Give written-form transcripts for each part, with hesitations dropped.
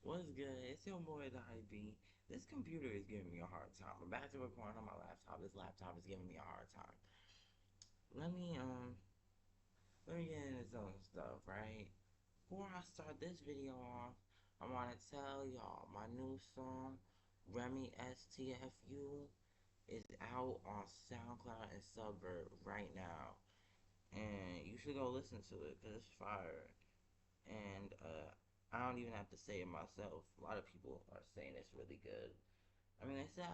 What's good? It's your boy Dotty. This computer is giving me a hard time. I'm back to recording on my laptop. This laptop is giving me a hard time. Let me um let me get into some stuff, right? Before I start this video off, I wanna tell y'all my new song, Remy STFU, is out on SoundCloud and Suburb right now. And you should go listen to it because it's fire. And I don't even have to say it myself. A lot of people are saying it's really good. I mean, they say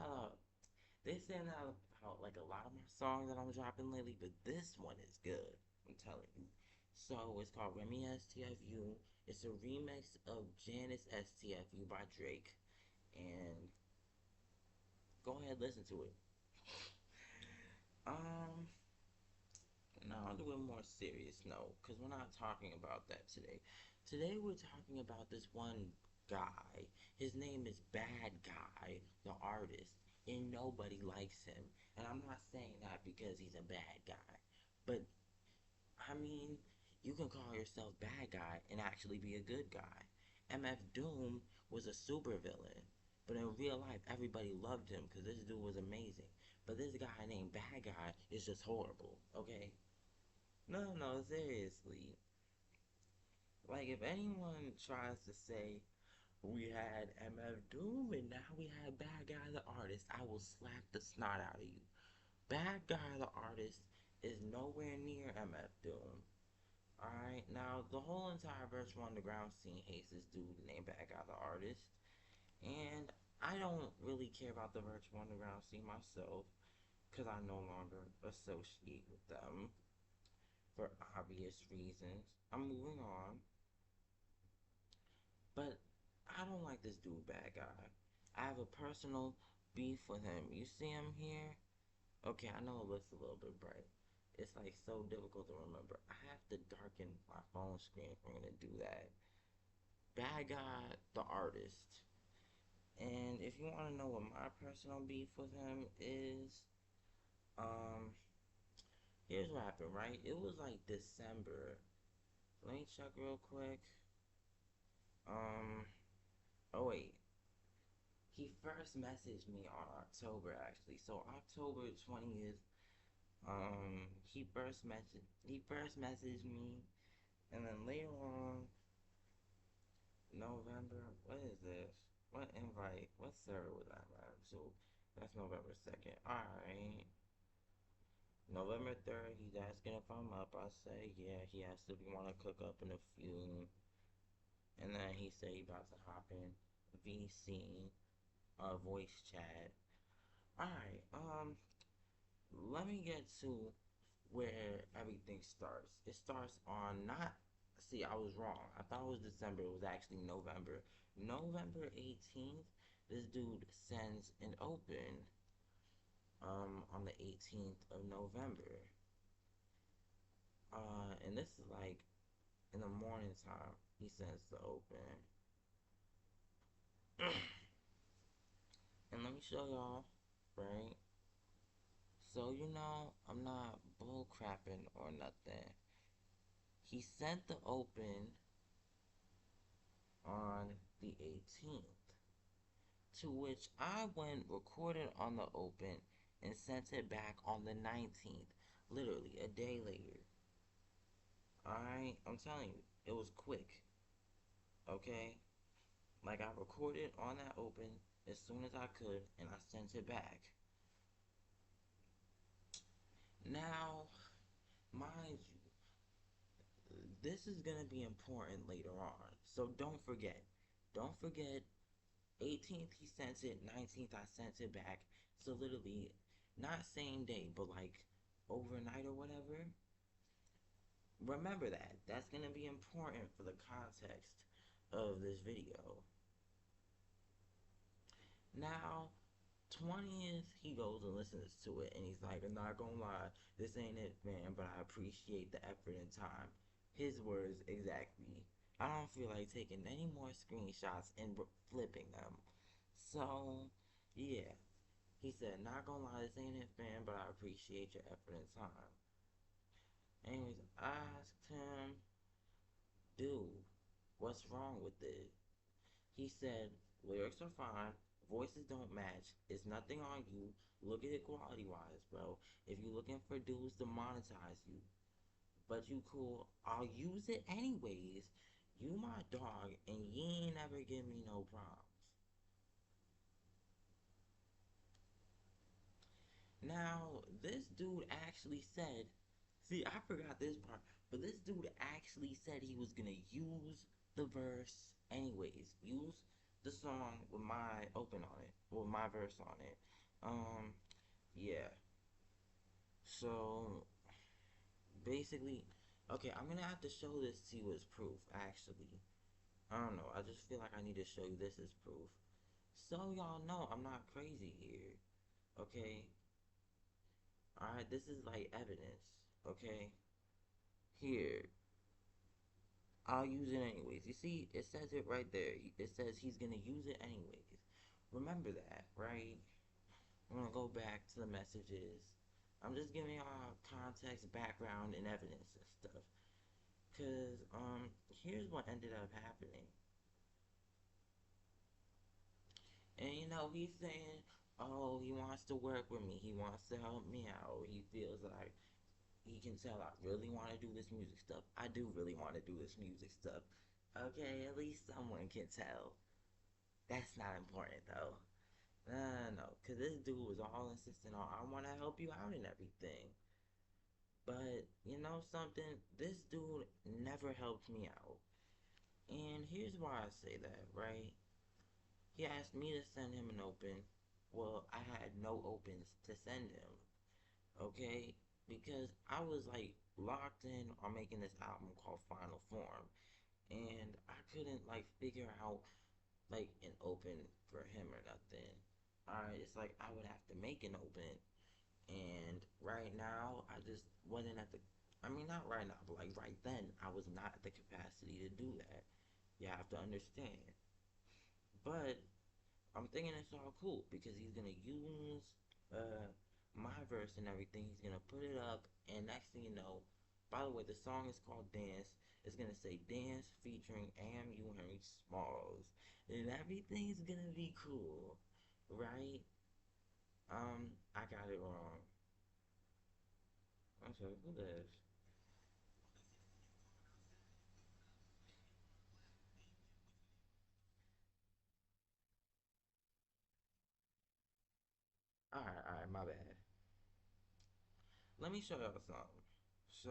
that about like a lot of my songs that I'm dropping lately, but this one is good. I'm telling you. So it's called Remy STFU. It's a remix of Janice STFU by Drake, and go ahead listen to it. Um, Now on to a more serious note, because we're not talking about that today. Today we're talking about this one guy. His name is Bad Guy the Artist, and nobody likes him. And I'm not saying that because he's a bad guy, but I mean, you can call yourself Bad Guy and actually be a good guy. MF Doom was a supervillain, but in real life, everybody loved him because this dude was amazing. But this guy named Bad Guy is just horrible, okay? No, no, seriously. Like, if anyone tries to say we had MF Doom and now we have Bad Guy the Artist, I will slap the snot out of you. Bad Guy the Artist is nowhere near MF Doom. Alright, now the whole entire virtual underground scene hates this dude named Bad Guy the Artist. And I don't really care about the virtual underground scene myself, because I no longer associate with them for obvious reasons. I'm moving on. But I don't like this dude, Bad Guy. I have a personal beef with him. You see him here? Okay, I know it looks a little bit bright. It's like so difficult to remember. I have to darken my phone screen if I'm gonna do that. Bad Guy, the artist. And if you want to know what my personal beef with him is, um, here's what happened, right? It was like December. Let me check real quick. Um, oh wait, he first messaged me on October actually. So October 20th, he first messaged me, and then later on, November, what is this? What invite? What server was I on? So that's November 2nd. Alright. November 3rd, he's asking if I'm up. I say yeah, he has to want to cook up in a few. And then he said he about to hop in VC, voice chat. Alright, let me get to where everything starts. It starts on not. See, I was wrong. I thought it was December. It was actually November. November 18th, this dude sends an open on the 18th of November. And this is like in the morning time. He sends the open. And let me show y'all, right? So, I'm not bull crapping or nothing. He sent the open on the 18th, to which I went recorded on the open and sent it back on the 19th, literally a day later. Alright, I'm telling you, it was quick, okay? Like, I recorded on that open as soon as I could and I sent it back. Now, mind you, this is gonna be important later on, so don't forget. Don't forget 18th he sent it, 19th I sent it back. So literally, not same day, but like overnight or whatever. Remember that. That's gonna be important for the context of this video. Now, 20th, he goes and listens to it, and he's like, I'm not gonna lie, this ain't it, man, but I appreciate the effort and time. His words exactly. I don't feel like taking any more screenshots and flipping them. So, yeah. He said, not gonna lie, this ain't it, man, but I appreciate your effort and time. Anyways, I asked him, dude, what's wrong with it? He said, lyrics are fine, voices don't match, it's nothing on you. Look at it quality wise, bro. If you're looking for dudes to monetize you, but you cool, I'll use it anyways. You my dog, and you ain't never give me no problems. Now, this dude actually said, see, I forgot this part, but this dude actually said he was gonna use the verse anyways. Use the song with my open on it, with my verse on it. Um, yeah. So, basically, okay, I'm gonna have to show this to you as proof, actually. I don't know, I just feel like I need to show you this as proof. So, y'all know I'm not crazy here, okay? Alright, this is like evidence, okay? Here, I'll use it anyways. You see, it says it right there. It says he's gonna use it anyways. Remember that, right? I'm gonna go back to the messages. I'm just giving y'all context, background, and evidence and stuff. Cause here's what ended up happening. And he's saying, oh, he wants to work with me. He wants to help me out. He feels like he can tell I really want to do this music stuff. I do really want to do this music stuff. Okay, at least someone can tell. That's not important though. No, because this dude was all insistent on, I want to help you out and everything. But, you know something? This dude never helped me out. And here's why I say that, right? He asked me to send him an open. Well, I had no opens to send him, okay? Because I was like locked in on making this album called Final Form. And I couldn't like figure out like an open for him or nothing. Alright, it's like I would have to make an open. And right now, I just wasn't at the. I mean, not right now, but like right then, I was not at the capacity to do that. You have to understand. But I'm thinking it's all cool because he's gonna use uh my verse and everything. He's gonna put it up, and next thing you know, by the way, the song is called Dance. It's gonna say Dance featuring AMU Henry Smalls, and everything's gonna be cool, right? I got it wrong. I'm sorry, who this? Alright, my bad. Let me show y'all something. So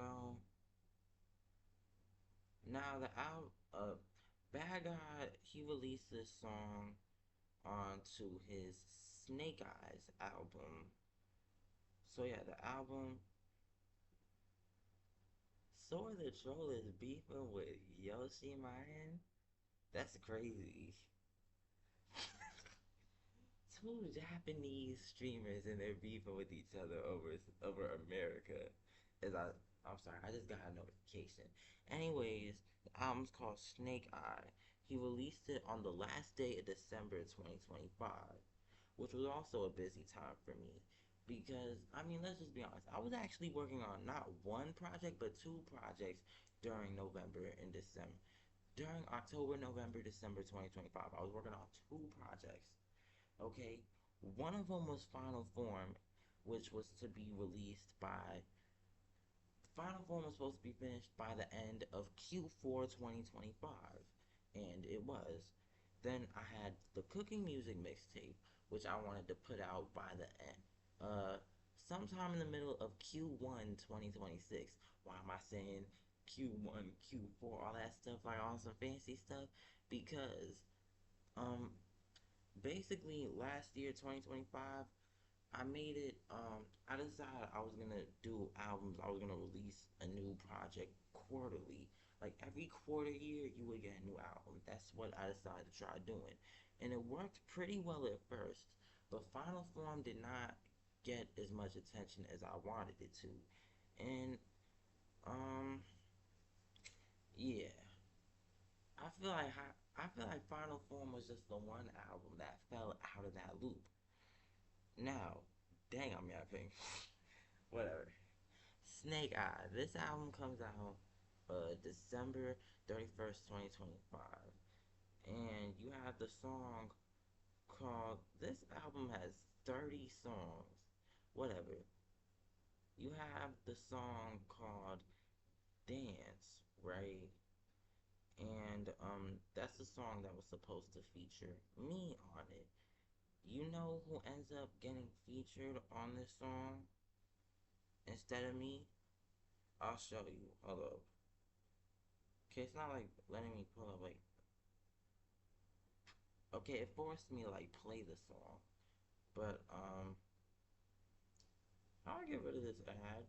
now the album, Bad Guy, he released this song onto his Snake Eyes album. So yeah, the album Soar the Troll is beefing with Yoshi Man. That's crazy. Two Japanese streamers and they're beefing with each other over America. As I'm sorry, I just got a notification. Anyways, the album's called Snake Eye. He released it on the last day of December 2025, which was also a busy time for me. Because, I mean, let's just be honest. I was actually working on not one project, but two projects during November and December. During October, November, December 2025, I was working on two projects. Okay? One of them was Final Form, which was to be released by. Final Form was supposed to be finished by the end of Q4 2025, and it was. Then I had the cooking music mixtape, which I wanted to put out by the end, sometime in the middle of Q1 2026. Why am I saying Q1, Q4, all that stuff, like all some fancy stuff? Because, um, basically last year, 2025, I made it. I decided I was gonna do albums. I was gonna release a new project quarterly. Like every quarter year, you would get a new album. That's what I decided to try doing, and it worked pretty well at first. But Final Form did not get as much attention as I wanted it to, and um, yeah, I feel like Final Form was just the one album that fell out of that loop. Now, dang, I'm yapping. Whatever. Snake Eye. This album comes out December 31st, 2025. And you have have the song called, this album has 30 songs. Whatever. You have the song called Dance, right? And that's the song that was supposed to feature me on it. You know who ends up getting featured on this song instead of me? I'll show you. Hold up. Okay, it's not like letting me pull up like, okay, it forced me to like play the song. But I'll get rid of this ad.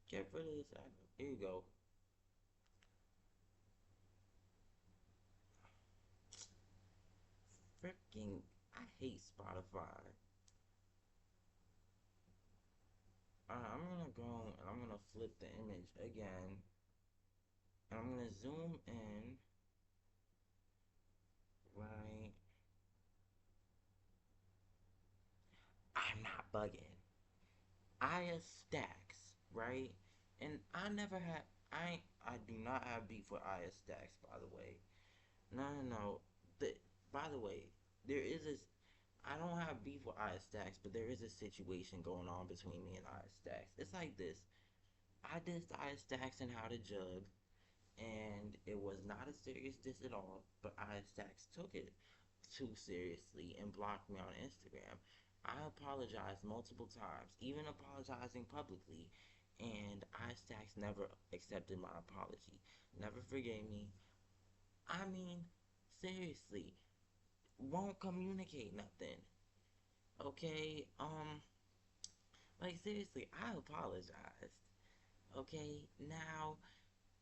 Get rid of this ad. Here you go. Freaking, I hate Spotify. I'm gonna go and I'm gonna flip the image again. And I'm gonna zoom in. Right. I'm not bugging. Aya Stacks, right? And I never had. I do not have beef with Aya Stacks, by the way. No, no, no. The, by the way, there is this. I don't have beef with Aya Stacks, but there is a situation going on between me and Aya Stacks. It's like this. I dissed Aya Stacks and How to Jug, and it was not a serious diss at all, but Aya Stacks took it too seriously and blocked me on Instagram. I apologized multiple times, even apologizing publicly, and Aya Stacks never accepted my apology, never forgave me. I mean, seriously, won't communicate nothing. Okay, like seriously, I apologized. Okay, now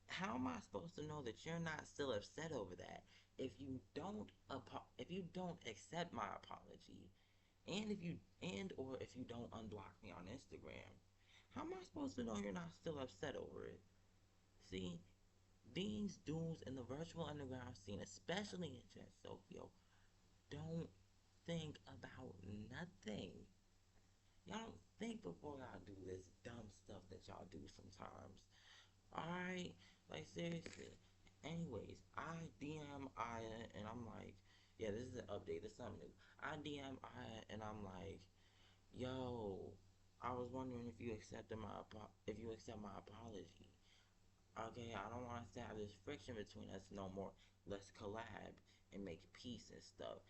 how am I supposed to know that you're not still upset over that if you don't accept my apology, and if you don't unblock me on Instagram? How am I supposed to know you're not still upset over it? See, these dudes in the virtual underground scene, especially in Jet Sofio, don't think about nothing. Y'all don't think before y'all do this dumb stuff that y'all do sometimes. Alright? Like, seriously. Anyways, I DM Aya and I'm like, yeah, this is an update. This is something new. I DM Aya and I'm like, yo, I was wondering if you if you accept my apology. Okay, I don't want us to have this friction between us no more. Let's collab and make peace and stuff.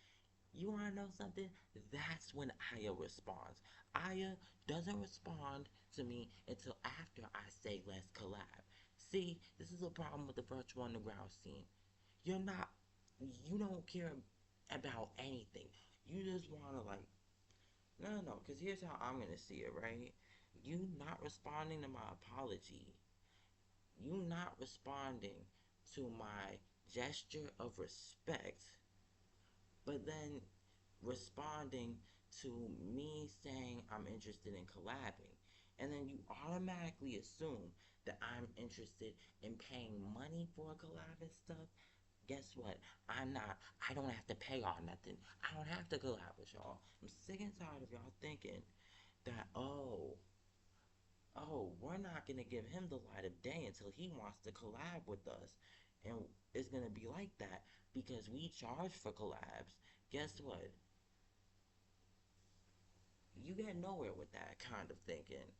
You wanna know something? That's when Aya responds. Aya doesn't respond to me until after I say let's collab. See, this is a problem with the virtual underground scene. You're not, you don't care about anything. You just wanna like, no, no, no, because here's how I'm gonna see it, right? You not responding to my apology, you not responding to my gesture of respect, but then responding to me saying I'm interested in collabing. And then you automatically assume that I'm interested in paying money for a collab and stuff. Guess what? I'm not. I don't have to pay y'all nothing. I don't have to collab with y'all. I'm sick and tired of y'all thinking that, we're not gonna give him the light of day until he wants to collab with us. And it's gonna be like that because we charge for collabs. Guess what? You get nowhere with that kind of thinking.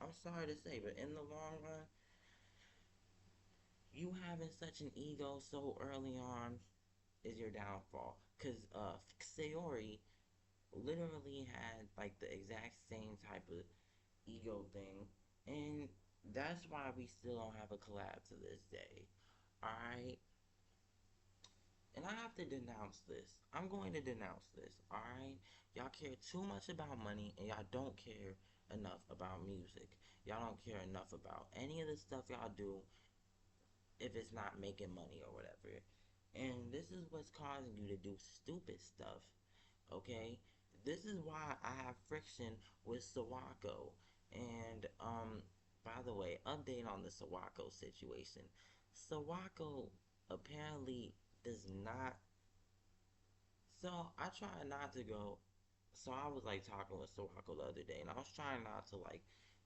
I'm sorry to say, but in the long run, you having such an ego so early on is your downfall. Cause Sayori literally had like the exact same type of ego thing, and that's why we still don't have a collab to this day. Alright? And I have to denounce this. I'm going to denounce this, alright? Y'all care too much about money and y'all don't care enough about music. Y'all don't care enough about any of the stuff y'all do if it's not making money or whatever. And this is what's causing you to do stupid stuff, okay? This is why I have friction with Sawako. And, by the way, update on the Sawako situation. Sawako apparently does not. So I try not to go. So I was like talking with Sawako the other day, and I was trying not to like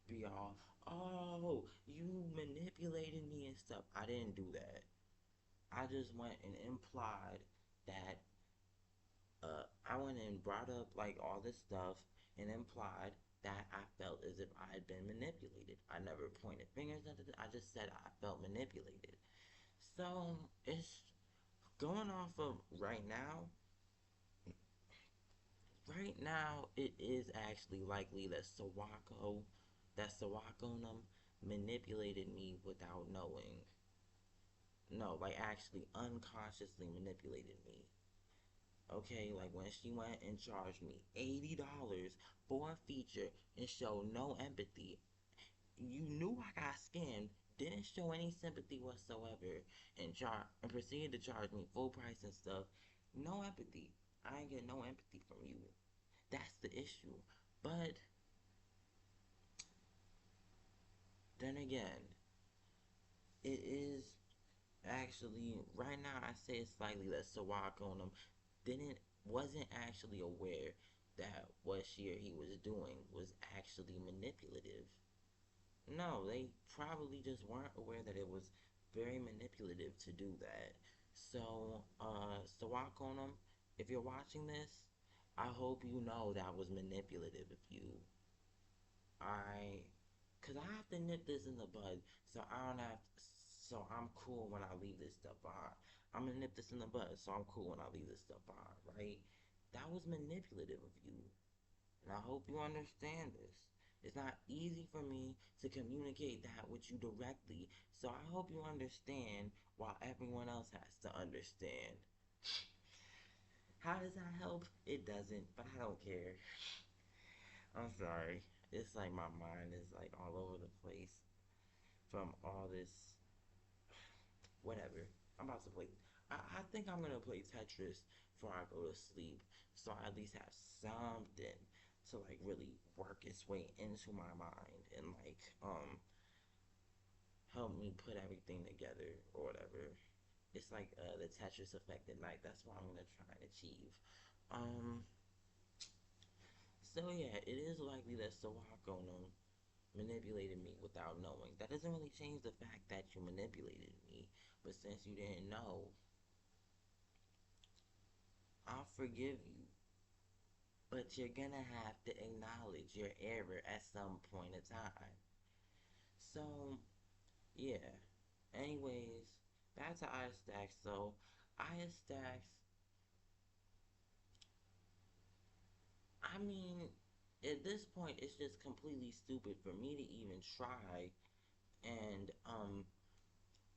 be all, oh, you manipulated me and stuff. I didn't do that. I just went and implied that went and brought up like all this stuff and implied that I felt as if I had been manipulated. I never pointed fingers at it. I just said I felt manipulated. So it's going off of right now. Right now, it is actually likely that Sawako and them manipulated me without knowing. No, like actually unconsciously manipulated me. Okay, like when she went and charged me $80 for a feature and showed no empathy. You knew I got scammed, didn't show any sympathy whatsoever, and proceeded to charge me full price and stuff. No empathy. I ain't get no empathy from you. That's the issue. But then again, it is actually right now. I say it's likely that Sawako on them didn't wasn't actually aware that what she or he was doing was actually manipulative. No, they probably just weren't aware that it was very manipulative to do that. So, Sawako on them, if you're watching this, I hope you know that was manipulative of you. I, cause I have to nip this in the bud, so I don't have. So I'm cool when I leave this stuff behind. I'm gonna nip this in the bud, so I'm cool when I leave this stuff behind, right? That was manipulative of you, and I hope you understand this. It's not easy for me to communicate that with you directly, so I hope you understand while everyone else has to understand. How does that help? It doesn't, but I don't care. I'm sorry. It's like my mind is like all over the place from all this. Whatever. I'm about to play. I think I'm gonna play Tetris before I go to sleep, so I at least have something to like really work its way into my mind and like help me put everything together or whatever. It's like the Tetris effect at night. That's what I'm gonna try and achieve. Um. So yeah, it is likely that Sawako no manipulated me without knowing. That doesn't really change the fact that you manipulated me. But since you didn't know, I'll forgive you. But you're gonna have to acknowledge your error at some point in time. So, yeah. Anyways, back to Stacks. So, Stacks, I mean, at this point, it's just completely stupid for me to even try and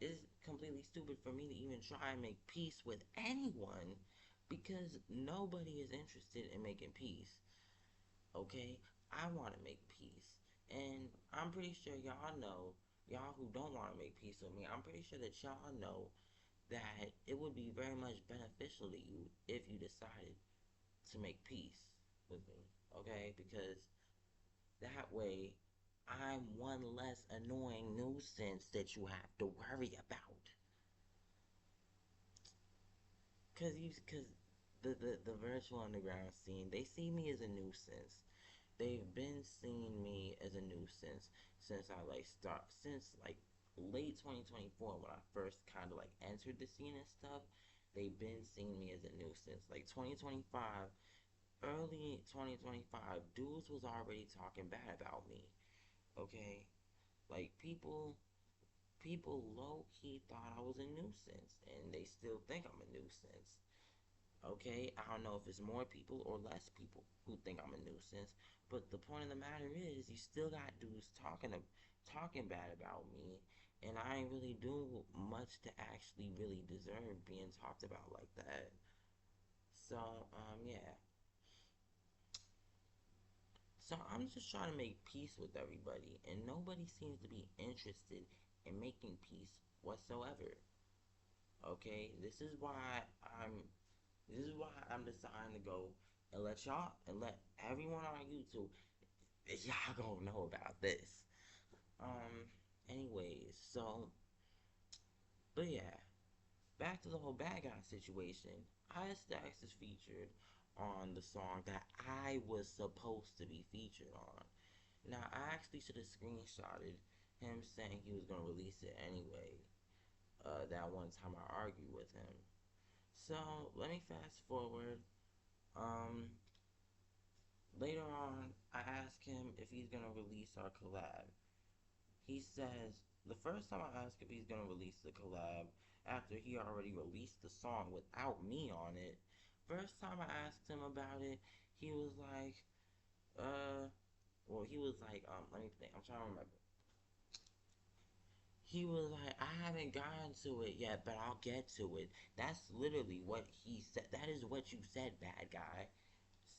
it's completely stupid for me to even try and make peace with anyone because nobody is interested in making peace. Okay? I want to make peace. And I'm pretty sure y'all who don't want to make peace with me, I'm pretty sure that y'all know that it would be very much beneficial to you if you decided to make peace with me. Okay? Because that way, I'm one less annoying nuisance that you have to worry about. Cause the virtual underground scene, they see me as a nuisance. They've been seeing me as a nuisance since like late 2024 when I first kind of like entered the scene and stuff. They've been seeing me as a nuisance. Like 2025, early 2025, dudes was already talking bad about me. Okay, like people low key thought I was a nuisance, and they still think I'm a nuisance. Okay, I don't know if it's more people or less people who think I'm a nuisance, but the point of the matter is, you still got dudes talking bad about me, and I ain't really do much to actually really deserve being talked about like that. So, yeah. So I'm just trying to make peace with everybody, and nobody seems to be interested in making peace whatsoever. Okay, I'm this is why I'm deciding to go and let everyone on YouTube, y'all gonna know about this. Um, anyways, so, but yeah, back to the whole bad guy situation. Stacks is featured on the song that I was supposed to be featured on. Now, I actually should have screenshotted him saying he was gonna release it anyway. That one time I argued with him. So let me fast forward. Um, Later on, I ask him if he's gonna release our collab. He says the first time I asked if he's gonna release the collab after he already released the song without me on it. First time I asked him about it, he was like, he was like, let me think. I'm trying to remember. He was like, I haven't gotten to it yet, but I'll get to it. That's literally what he said. That is what you said, bad guy.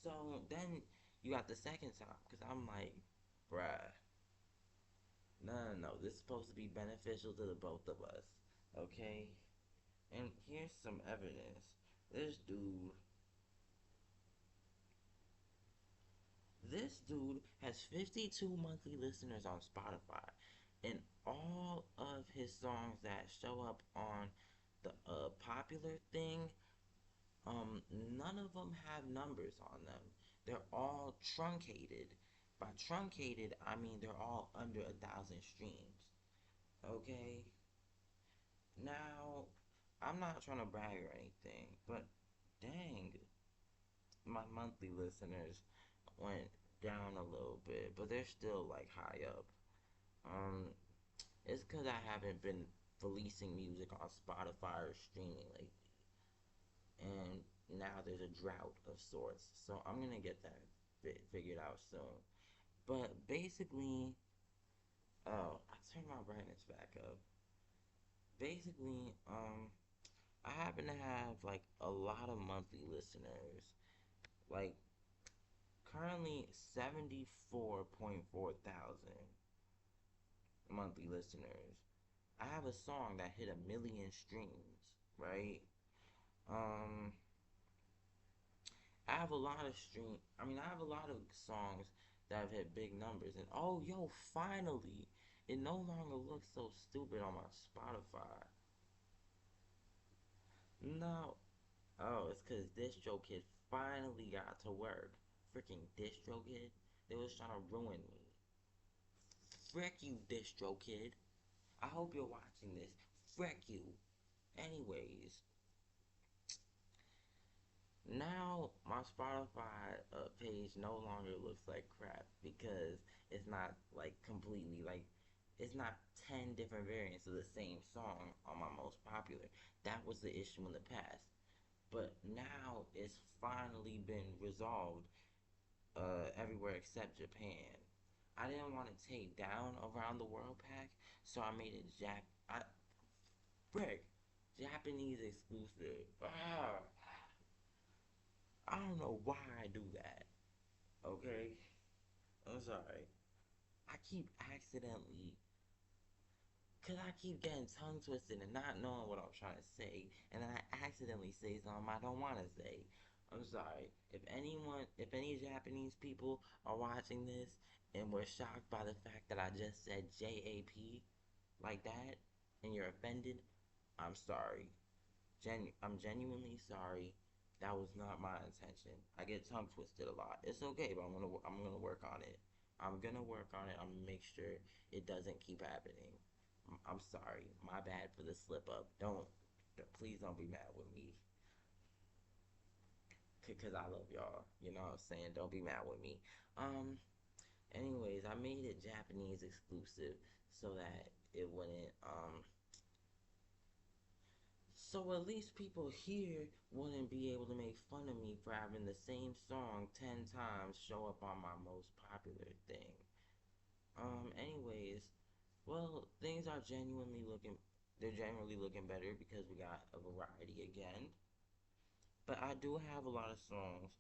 So then you got the second time, because I'm like, bruh, no. This is supposed to be beneficial to the both of us, okay? And here's some evidence. This dude, this dude has 52 monthly listeners on Spotify, and all of his songs that show up on the popular thing, none of them have numbers on them. They're all truncated. By truncated, I mean they're all under 1,000 streams. Okay? Now, I'm not trying to brag or anything, but dang, my monthly listeners went down a little bit, but they're still like high up. Um, it's because I haven't been releasing music on Spotify or streaming lately, and now there's a drought of sorts. So I'm gonna get that figured out soon. But basically, oh, I turned my brightness back up. Basically, I happen to have like a lot of monthly listeners. Like currently 74.4 thousand monthly listeners. I have a song that hit 1 million streams, right? Um, I have a lot of I have a lot of songs that have hit big numbers. And oh, yo, finally, it no longer looks so stupid on my Spotify. No. Oh, it's because DistroKid finally got to work. Freaking DistroKid. They was trying to ruin me. Frick you, DistroKid. I hope you're watching this. Frick you. Anyways, now my Spotify page no longer looks like crap because it's not like completely like it's not 10 different variants of the same song on my most popular. That was the issue in the past. But now it's finally been resolved everywhere except Japan. I didn't want to take down Around the World pack, so I made it frick, Japanese exclusive. I don't know why I do that. Okay, I'm sorry. I keep accidentally, cause I keep getting tongue twisted and not knowing what I'm trying to say, and then I accidentally say something I don't want to say. I'm sorry. If any Japanese people are watching this and were shocked by the fact that I just said JAP like that, and you're offended, I'm sorry. I'm genuinely sorry. That was not my intention. I get tongue twisted a lot. It's okay, but I'm gonna work on it. I'm gonna work on it. I'm gonna make sure it doesn't keep happening. I'm sorry. My bad for the slip up. Please don't be mad with me. Cause I love y'all. You know what I'm saying? Don't be mad with me. Um. Anyways, I made it Japanese exclusive so that it wouldn't so at least people here wouldn't be able to make fun of me for having the same song 10 times show up on my most popular thing. Anyways, well, things are they're genuinely looking better because we got a variety again. But I do have a lot of songs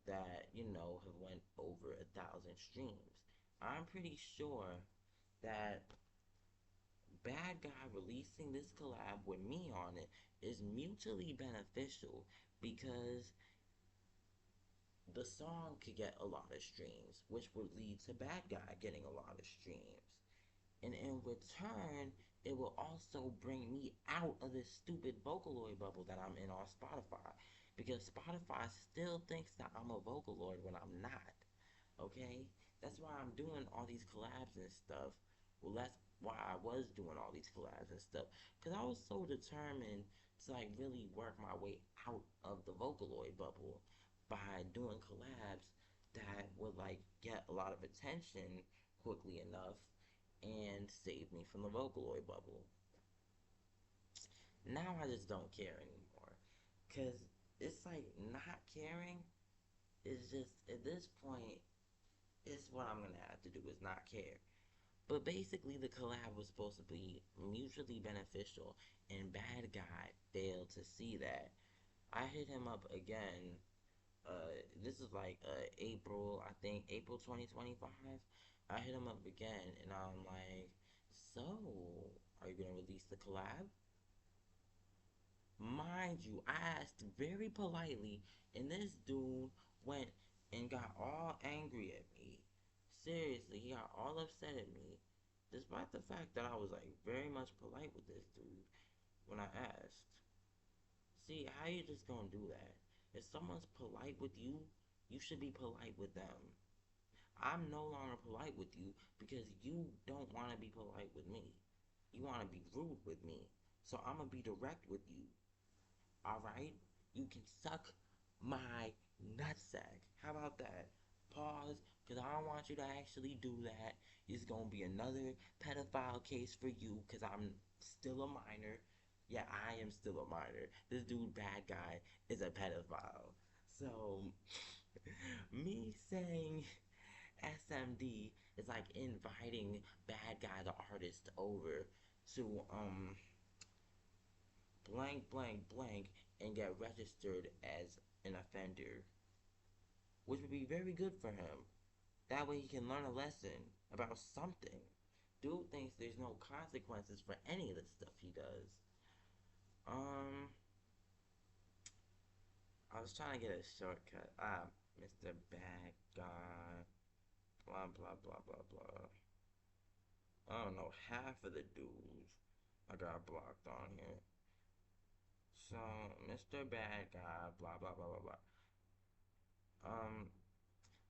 that, have went over 1,000 streams. I'm pretty sure that Bad Guy releasing this collab with me on it is mutually beneficial because the song could get a lot of streams, which would lead to Bad Guy getting a lot of streams. And in return, it will also bring me out of this stupid Vocaloid bubble that I'm in on Spotify. Because Spotify still thinks that I'm a Vocaloid when I'm not. Okay? That's why I'm doing all these collabs and stuff. Well, that's why I was doing all these collabs and stuff. Because I was so determined to like really work my way out of the Vocaloid bubble. by doing collabs that would like get a lot of attention quickly enough and save me from the Vocaloid bubble. Now I just don't care anymore. Cause it's like not caring is just at this point it's what I'm gonna have to do is not care. But basically the collab was supposed to be mutually beneficial and Bad Guy failed to see that. I hit him up again. This is like April, I think April 2025. I hit him up again and I'm like, so are you gonna release the collab? Mind you, I asked very politely, and this dude went and got all angry at me. Seriously, he got all upset at me, despite the fact that I was like very much polite with this dude when I asked. See, how you just gonna do that? If someone's polite with you, you should be polite with them. I'm no longer polite with you because you don't want to be polite with me. You want to be rude with me. So I'm gonna be direct with you. Alright? You can suck my nutsack. How about that? Pause, because I don't want you to actually do that. It's going to be another pedophile case for you, because I'm still a minor. Yeah, I am still a minor. This dude, Bad Guy, is a pedophile. So, me saying SMD is like inviting Bad Guy the Artist over to, blank, blank, blank, and get registered as an offender, which would be very good for him. That way he can learn a lesson about something. Dude thinks there's no consequences for any of the stuff he does. I was trying to get a shortcut. Mr. Bad Guy, blah, blah, blah, blah, blah. I don't know, half of the dudes I got blocked on here. So, Mr. Bad Guy, blah, blah, blah, blah, blah.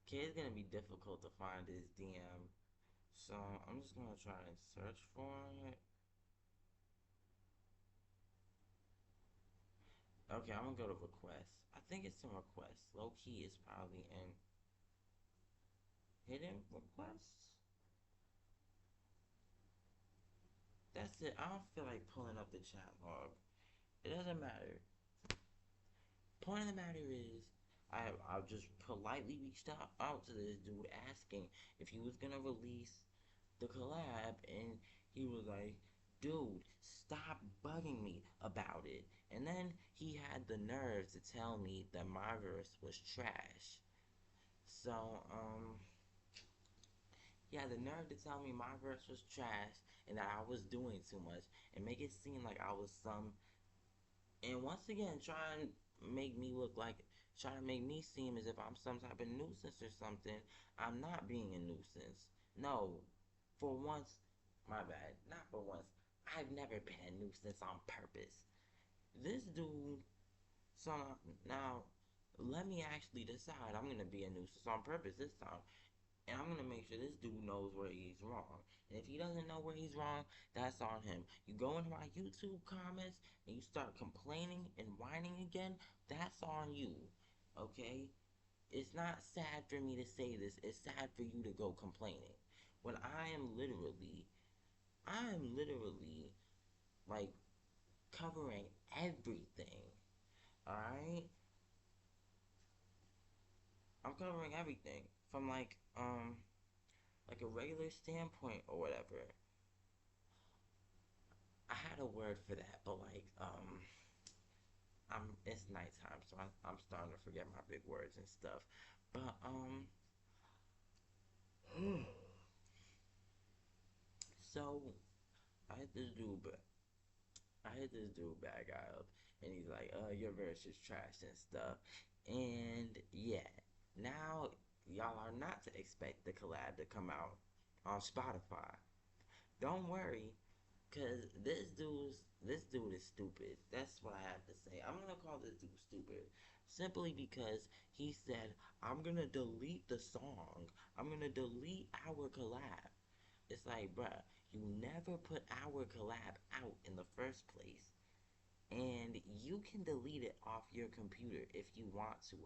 Okay, it's gonna be difficult to find his DM, so I'm just gonna try and search for it. Okay, I'm gonna go to requests. I think it's in requests. Low key is probably in hidden requests. That's it. I don't feel like pulling up the chat log. It doesn't matter. Point of the matter is, I just politely reached out to this dude asking if he was gonna release the collab, and he was like, dude, stop bugging me about it. And then he had the nerve to tell me that my verse was trash. So, he had the nerve to tell me my verse was trash and that I was doing too much and make it seem like I was some, and once again try and make me look like, try to make me seem as if I'm some type of nuisance or something. I'm not being a nuisance. No, for once, my bad, not for once, I've never been a nuisance on purpose. This dude, so now let me actually decide I'm gonna be a nuisance on purpose this time. And I'm gonna make sure this dude knows where he's wrong. And if he doesn't know where he's wrong, that's on him. You go into my YouTube comments and you start complaining and whining again, that's on you. Okay? It's not sad for me to say this, it's sad for you to go complaining. When I am literally like covering everything. Alright? I'm covering everything. From like a regular standpoint or whatever. I had a word for that, but like, it's nighttime, so I'm starting to forget my big words and stuff. But, so, I hit this dude, but I hit this dude Bad Guy up, and he's like, your verse is trash and stuff. And, yeah, now, y'all are not to expect the collab to come out on Spotify. Don't worry, cause this dude is stupid. That's what I have to say. I'm gonna call this dude stupid. Simply because he said, I'm gonna delete the song. I'm gonna delete our collab. It's like, bruh, you never put our collab out in the first place. And you can delete it off your computer if you want to.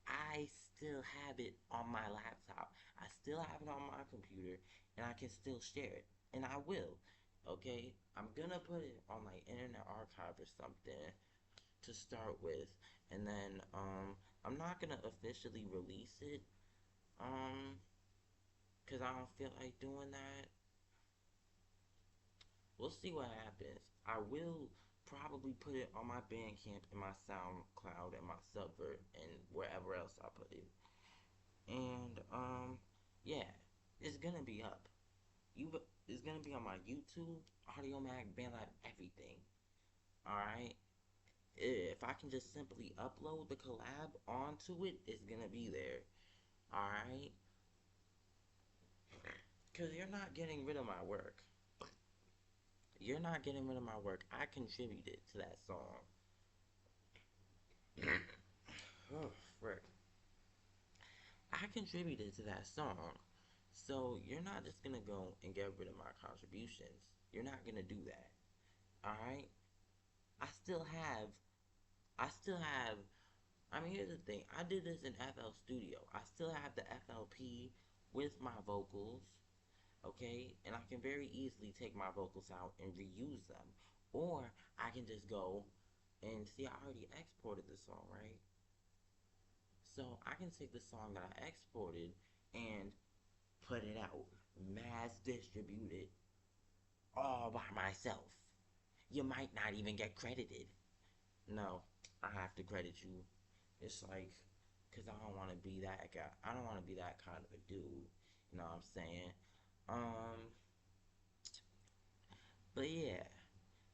I still have it on my laptop. I still have it on my computer, and I can still share it, and I will. Okay, I'm gonna put it on like Internet Archive or something to start with, and then I'm not gonna officially release it, um, cause I don't feel like doing that. We'll see what happens. I will probably put it on my Bandcamp and my SoundCloud and my Subvert and wherever else I put it. And yeah, it's gonna be up. You, it's gonna be on my YouTube, Audio Mag, BandLab, everything. All right. If I can just simply upload the collab onto it, it's gonna be there. All right. Cause you're not getting rid of my work. You're not getting rid of my work. I contributed to that song. Oh, frick. I contributed to that song. So you're not just gonna go and get rid of my contributions. You're not gonna do that. Alright? I still have I still have I mean here's the thing. I did this in FL Studio. I still have the FLP with my vocals, okay? And I can very easily take my vocals out and reuse them. Or I can just go and see I already exported the song, right? So I can take the song that I exported and put it out, mass distribute it all by myself. You might not even get credited. No, I have to credit you. It's like, cause I don't want to be that guy. I don't want to be that kind of a dude. You know what I'm saying? Um, but yeah,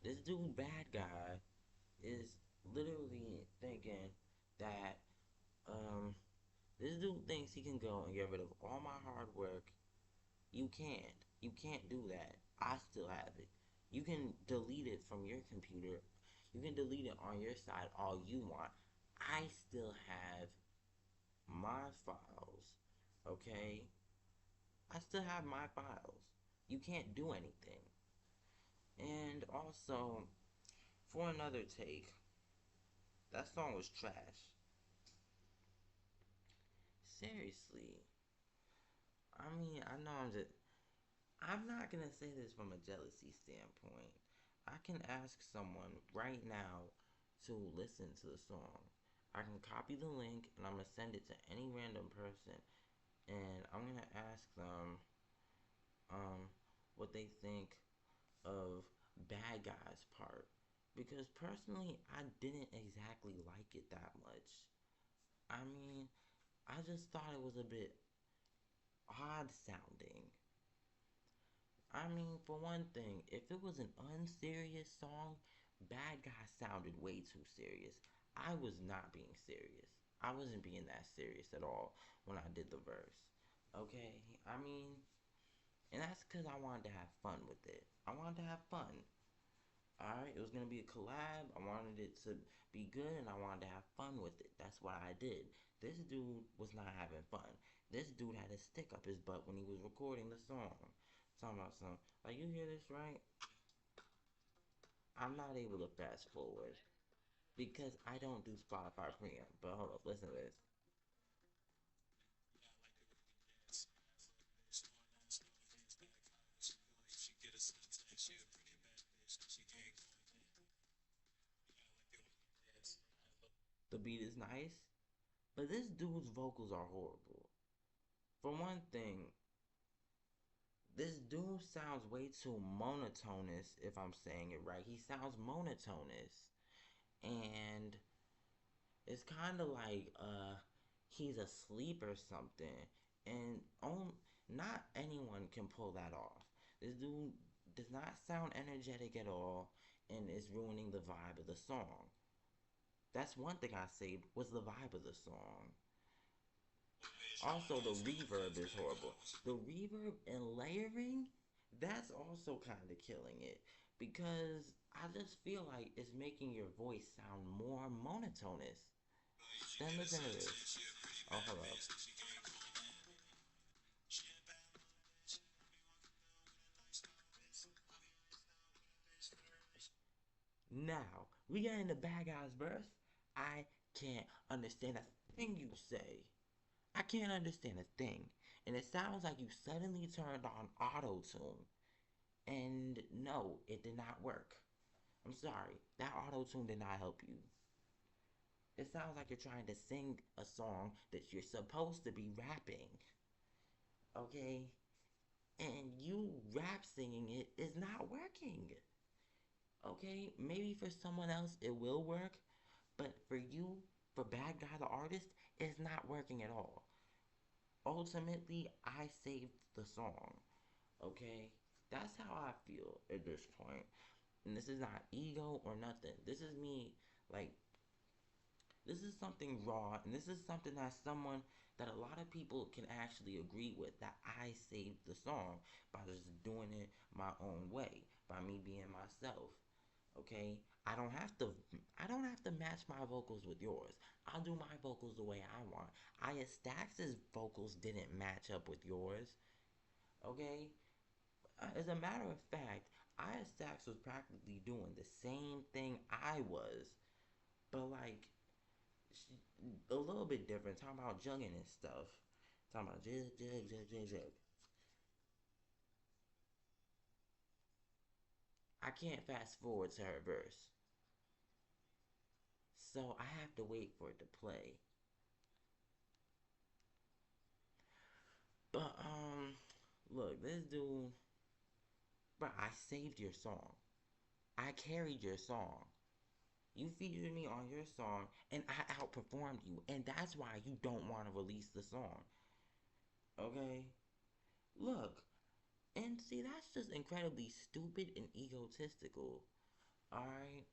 this dude, bad guy, is literally thinking that um, this dude thinks he can go and get rid of all my hard work. You can't. You can't do that. I still have it. You can delete it from your computer. You can delete it on your side all you want. I still have my files. Okay? I still have my files. You can't do anything. And also, for another take, that song was trash. Seriously. I mean, I know I'm not gonna say this from a jealousy standpoint. I can ask someone right now to listen to the song. I can copy the link and I'm gonna send it to any random person, and I'm gonna ask them what they think of Bad Guy's part, because personally I didn't exactly like it that much. I mean, I just thought it was a bit odd sounding. I mean, for one thing, if it was an unserious song, Bad Guy sounded way too serious. I was not being serious. I wasn't being that serious at all when I did the verse. Okay? I mean, and that's because I wanted to have fun with it. I wanted to have fun. Alright? It was going to be a collab. I wanted it to be good and I wanted to have fun with it. That's what I did. This dude was not having fun. This dude had a stick up his butt when he was recording the song. Talking about some, like, you hear this, right? I'm not able to fast forward because I don't do Spotify Premium. But hold up, listen to this. The beat is nice, but this dude's vocals are horrible. For one thing, this dude sounds way too monotonous, if I'm saying it right. He sounds monotonous. And it's kind of like he's asleep or something. And not anyone can pull that off. This dude does not sound energetic at all and is ruining the vibe of the song. That's one thing I saved was the vibe of the song. Also, the reverb is horrible. The reverb and layering, that's also kind of killing it because I just feel like it's making your voice sound more monotonous. Then listen to this. Oh, hold up. Now, we get into Bad Guy's verse. I can't understand that. thing you say. I can't understand a thing. And it sounds like you suddenly turned on auto tune. And no, it did not work. I'm sorry. That auto tune did not help you. It sounds like you're trying to sing a song that you're supposed to be rapping. Okay? And you rap singing it is not working. Okay? Maybe for someone else it will work, but for you, for Bad Guy the Artist, it's not working at all. Ultimately, I saved the song. Okay? That's how I feel at this point. And this is not ego or nothing. This is me, like, this is something raw, and this is something that someone that a lot of people can actually agree with, that I saved the song by just doing it my own way, by me being myself. Okay? I don't have to match my vocals with yours. I'll do my vocals the way I want. Aya Stax's vocals didn't match up with yours. Okay? As a matter of fact, Aya Stax was practically doing the same thing I was, but like a little bit different. Talking about jugging and stuff. Talking about jig, jig, jig, jig, jig. I can't fast forward to her verse, so I have to wait for it to play. But look, this dude, bro, I saved your song. I carried your song. You featured me on your song, and I outperformed you, and that's why you don't want to release the song. Okay, look, and see, that's just incredibly stupid and egotistical. All right.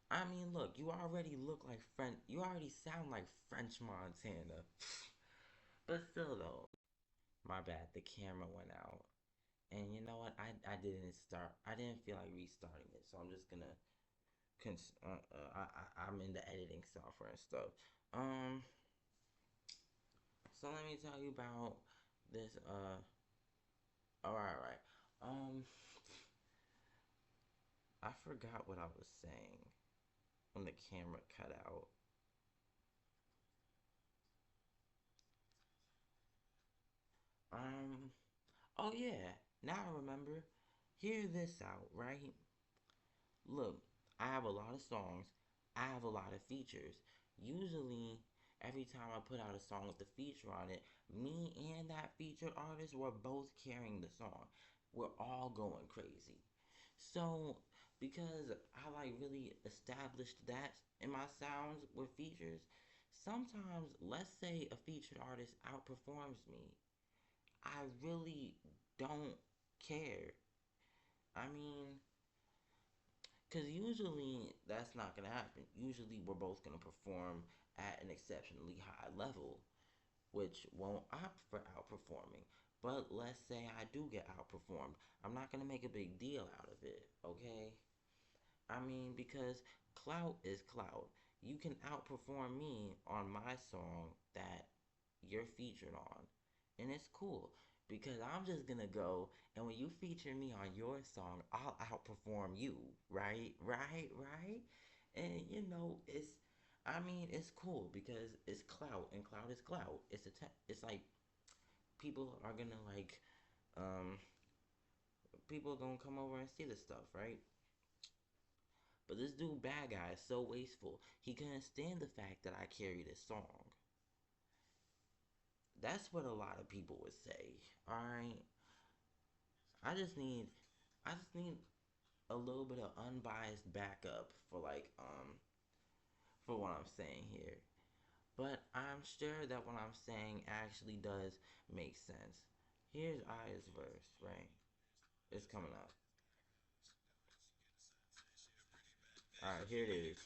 I mean, look, you already look like French. You already sound like French Montana. But still, though, my bad. The camera went out, and you know what? I didn't start. I didn't feel like restarting it, so I'm just gonna. I'm in the editing software and stuff. Um. So let me tell you about this. All right, all right. I forgot what I was saying when the camera cut out. Um. Oh yeah. Now I remember. Hear this out, right? Look, I have a lot of songs. I have a lot of features. Usually, every time I put out a song with a feature on it, me and that featured artist were both carrying the song. We're all going crazy. So, because I like really established that in my sounds with features, sometimes let's say a featured artist outperforms me. I really don't care. I mean, because usually that's not going to happen. Usually we're both going to perform at an exceptionally high level, which won't opt for outperforming. But let's say I do get outperformed. I'm not going to make a big deal out of it, okay? I mean, because clout is clout. You can outperform me on my song that you're featured on. And it's cool because I'm just gonna go and when you feature me on your song, I'll outperform you, right? Right? Right? And you know, I mean, it's cool because it's clout and clout is clout. It's like people are gonna like, um, people are gonna come over and see the stuff, right? But this dude, Bad Guy, is so wasteful. He couldn't stand the fact that I carried his song. That's what a lot of people would say. All right, I just need, I just need a little bit of unbiased backup for what I'm saying here. But I'm sure that what I'm saying actually does make sense. Here's Aya's verse, right? It's coming up. All right, here it is.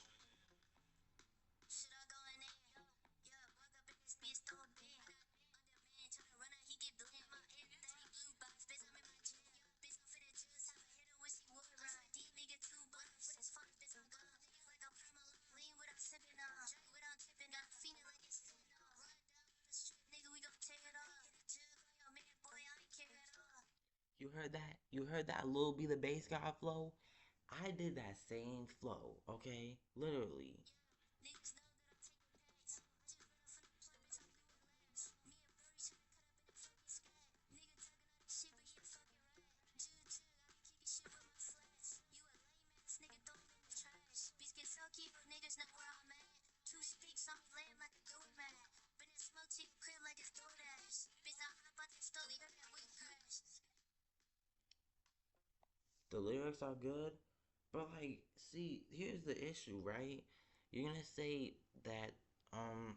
You heard that? You heard that Lil B the bass guy flow? I did that same flow, okay? Literally. The lyrics are good, but like, see, here's the issue, right? You're gonna say that, um,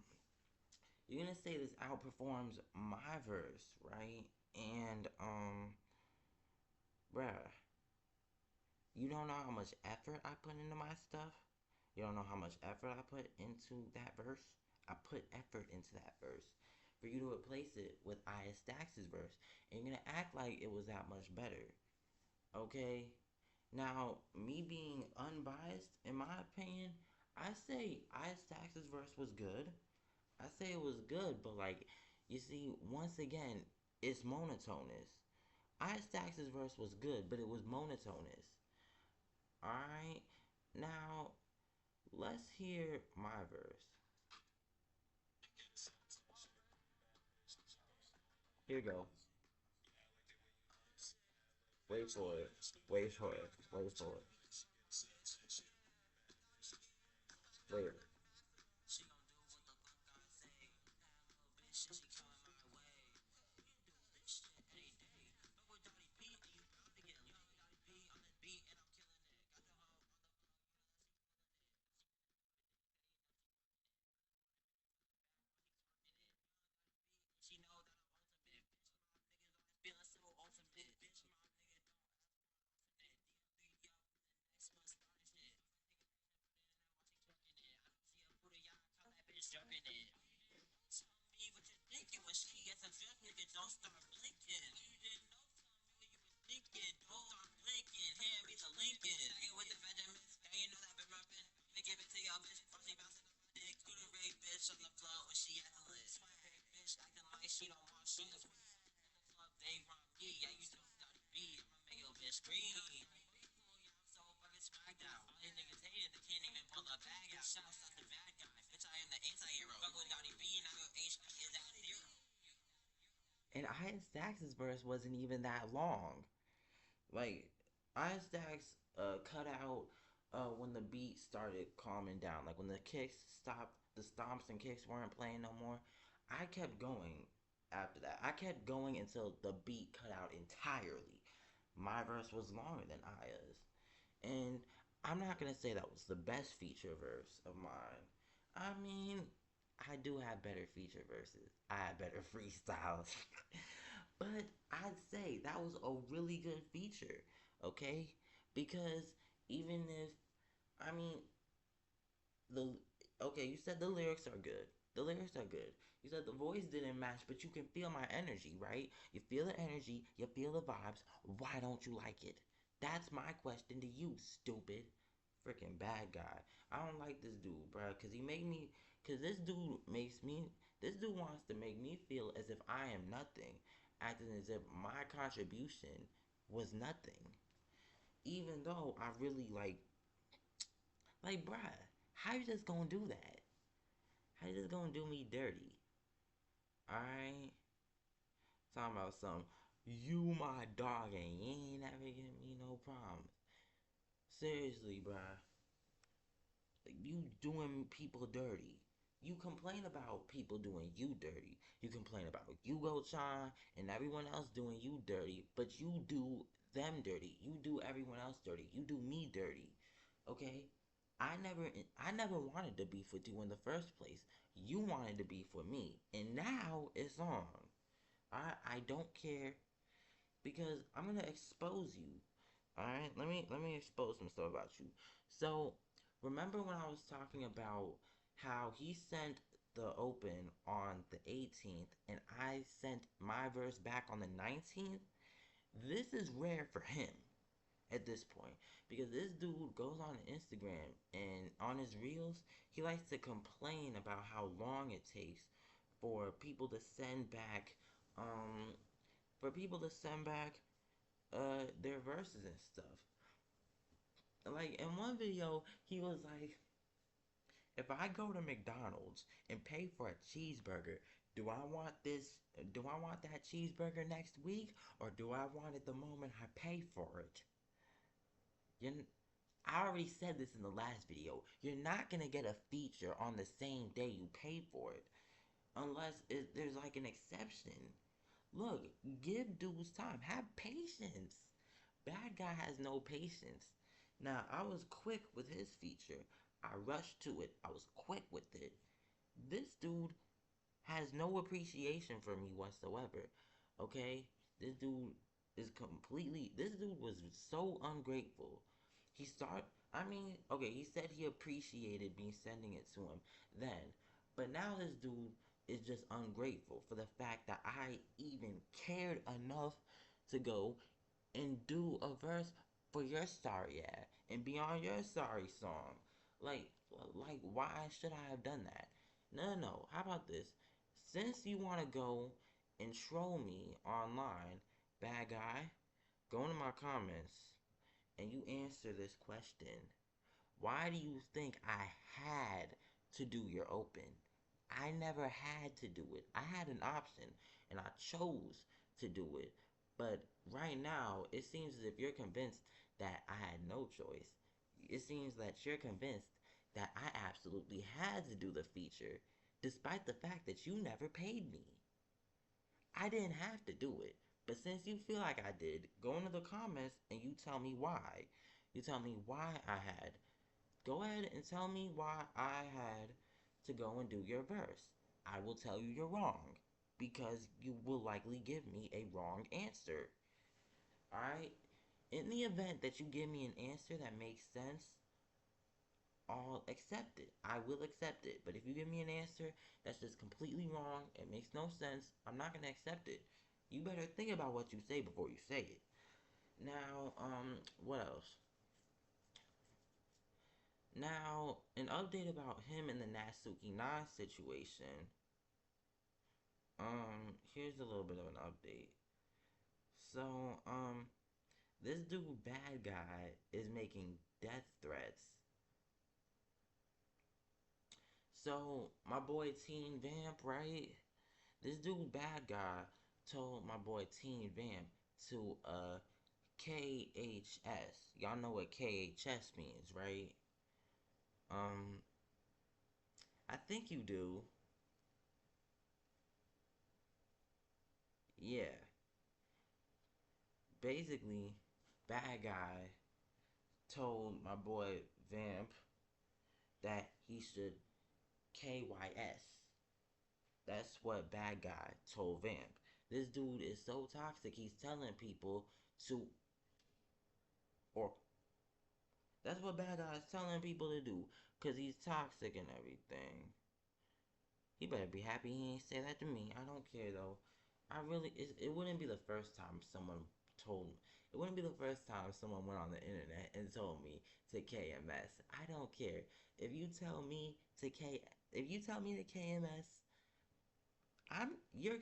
you're gonna say this outperforms my verse, right? And, bruh, you don't know how much effort I put into my stuff. You don't know how much effort I put into that verse. I put effort into that verse for you to replace it with Aya Stax's verse, and you're gonna act like it was that much better. Okay? Now, me being unbiased, in my opinion, I say Aya Stax's verse was good. I say it was good, but like, you see, once again, it's monotonous. Aya Stax's verse was good, but it was monotonous. Alright? Now, let's hear my verse. Here you go. Wait for it. Wait for it. Wait for it. Wait. And Aya Stax's verse wasn't even that long. Like, Aya Stax cut out when the beat started calming down. Like when the kicks stopped, the stomps and kicks weren't playing no more. I kept going after that. I kept going until the beat cut out entirely. My verse was longer than Aya's. And I'm not gonna say that was the best feature verse of mine. I mean, I do have better feature verses. I have better freestyles. But I'd say that was a really good feature, okay? Because even if, I mean, the okay, you said the lyrics are good. The lyrics are good. You said the voice didn't match, but you can feel my energy, right? You feel the energy, you feel the vibes. Why don't you like it? That's my question to you, stupid. Freaking bad guy. I don't like this dude, bro, cause he made me. Cause this dude makes me. This dude wants to make me feel as if I am nothing, acting as if my contribution was nothing, even though I really like, bruh, how you just gonna do that? How you just gonna do me dirty? Alright? Talking about some, you my dog and you ain't never give me no problems. Seriously, bruh. Like, you doing people dirty. You complain about people doing you dirty. You complain about Yugo-chan and everyone else doing you dirty, but you do them dirty. You do everyone else dirty. You do me dirty. Okay? I never wanted to beef with you in the first place. You wanted to beef with me. And now it's on. I don't care because I'm gonna expose you. Alright? Let me expose some stuff about you. So remember when I was talking about how he sent the open on the 18th and I sent my verse back on the 19th? This is rare for him at this point because this dude goes on Instagram and on his reels he likes to complain about how long it takes for people to send back um their verses and stuff. Like in one video he was like, if I go to McDonald's and pay for a cheeseburger, do I want this? Do I want that cheeseburger next week, or do I want it the moment I pay for it? You, I already said this in the last video. You're not gonna get a feature on the same day you pay for it, unless there's like an exception. Look, give dudes time. Have patience. Bad Guy has no patience. Now, I was quick with his feature. I rushed to it. I was quick with it. This dude has no appreciation for me whatsoever. Okay? This dude is completely. This dude was so ungrateful. He start. I mean, okay, he said he appreciated me sending it to him then, but now this dude is just ungrateful for the fact that I even cared enough to go and do a verse for your sorry ass and be on your sorry song. Like, why should I have done that? No, no, no. How about this? Since you want to go and troll me online, bad guy, go into my comments and you answer this question. Why do you think I had to do your open? I never had to do it. I had an option and I chose to do it. But right now, it seems as if you're convinced that I had no choice. It seems that you're convinced that I absolutely had to do the feature, despite the fact that you never paid me. I didn't have to do it. But since you feel like I did, go into the comments and you tell me why. You tell me why I had. Go ahead and tell me why I had to go and do your verse. I will tell you you're wrong because you will likely give me a wrong answer. Alright? In the event that you give me an answer that makes sense, I'll accept it. I will accept it. But if you give me an answer that's just completely wrong, it makes no sense, I'm not going to accept it. You better think about what you say before you say it. Now, what else? Now, an update about him and the Natsuki 9 situation. Here's a little bit of an update. So, this dude, bad guy, is making death threats. So, my boy Teen Vamp, right? This dude, bad guy, told my boy Teen Vamp to, KHS. Y'all know what KHS means, right? Um, I think you do. Yeah. Basically, bad guy told my boy Vamp that he should KYS. That's what bad guy told Vamp. This dude is so toxic, he's telling people to, or that's what bad guy is telling people to do, because he's toxic and everything. He better be happy he ain't say that to me. I don't care though. It wouldn't be the first time someone told me. It wouldn't be the first time someone went on the internet and told me to KMS. I don't care. If you tell me to KMS,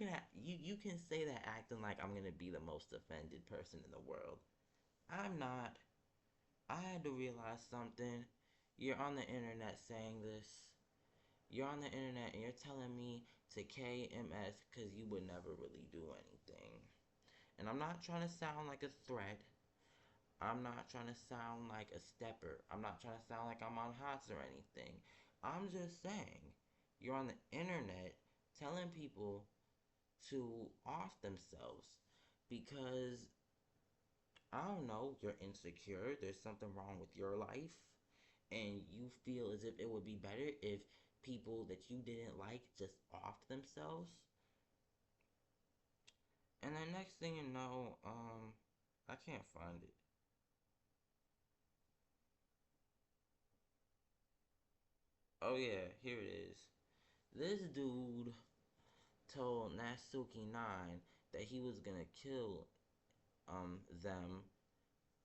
you can say that acting like I'm gonna be the most offended person in the world. I'm not. I had to realize something. You're on the internet saying this. You're on the internet and you're telling me to KMS because you would never really do anything. And I'm not trying to sound like a threat. I'm not trying to sound like a stepper. I'm not trying to sound like I'm on hots or anything. I'm just saying, you're on the internet telling people to off themselves because, I don't know, you're insecure, there's something wrong with your life, and you feel as if it would be better if people that you didn't like just offed themselves. And then next thing you know, I can't find it. Oh yeah, here it is. This dude told Natsuki 9 that he was gonna kill them.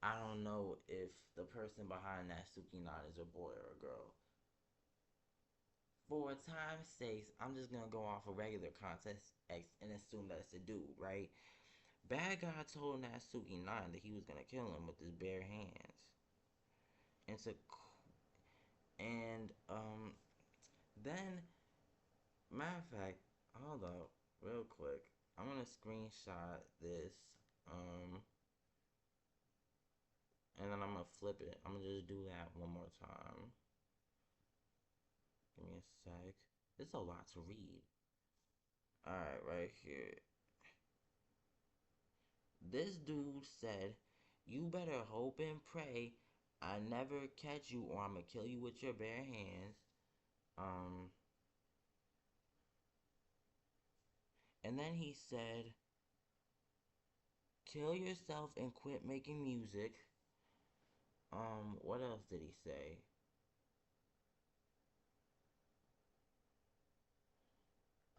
I don't know if the person behind Natsuki 9 is a boy or a girl. For time's sake, I'm just gonna go off a regular context and assume that it's a dude, right? Bad guy told Natsuki 9 that he was gonna kill him with his bare hands. And to and then, matter of fact, hold up real quick. I'm gonna screenshot this and then I'm gonna flip it. I'm gonna just do that one more time. Give me a sec. It's a lot to read. Alright, right here. This dude said You better hope and pray I never catch you or I'm gonna kill you with your bare hands. Um, and then he said, kill yourself and quit making music. What else did he say?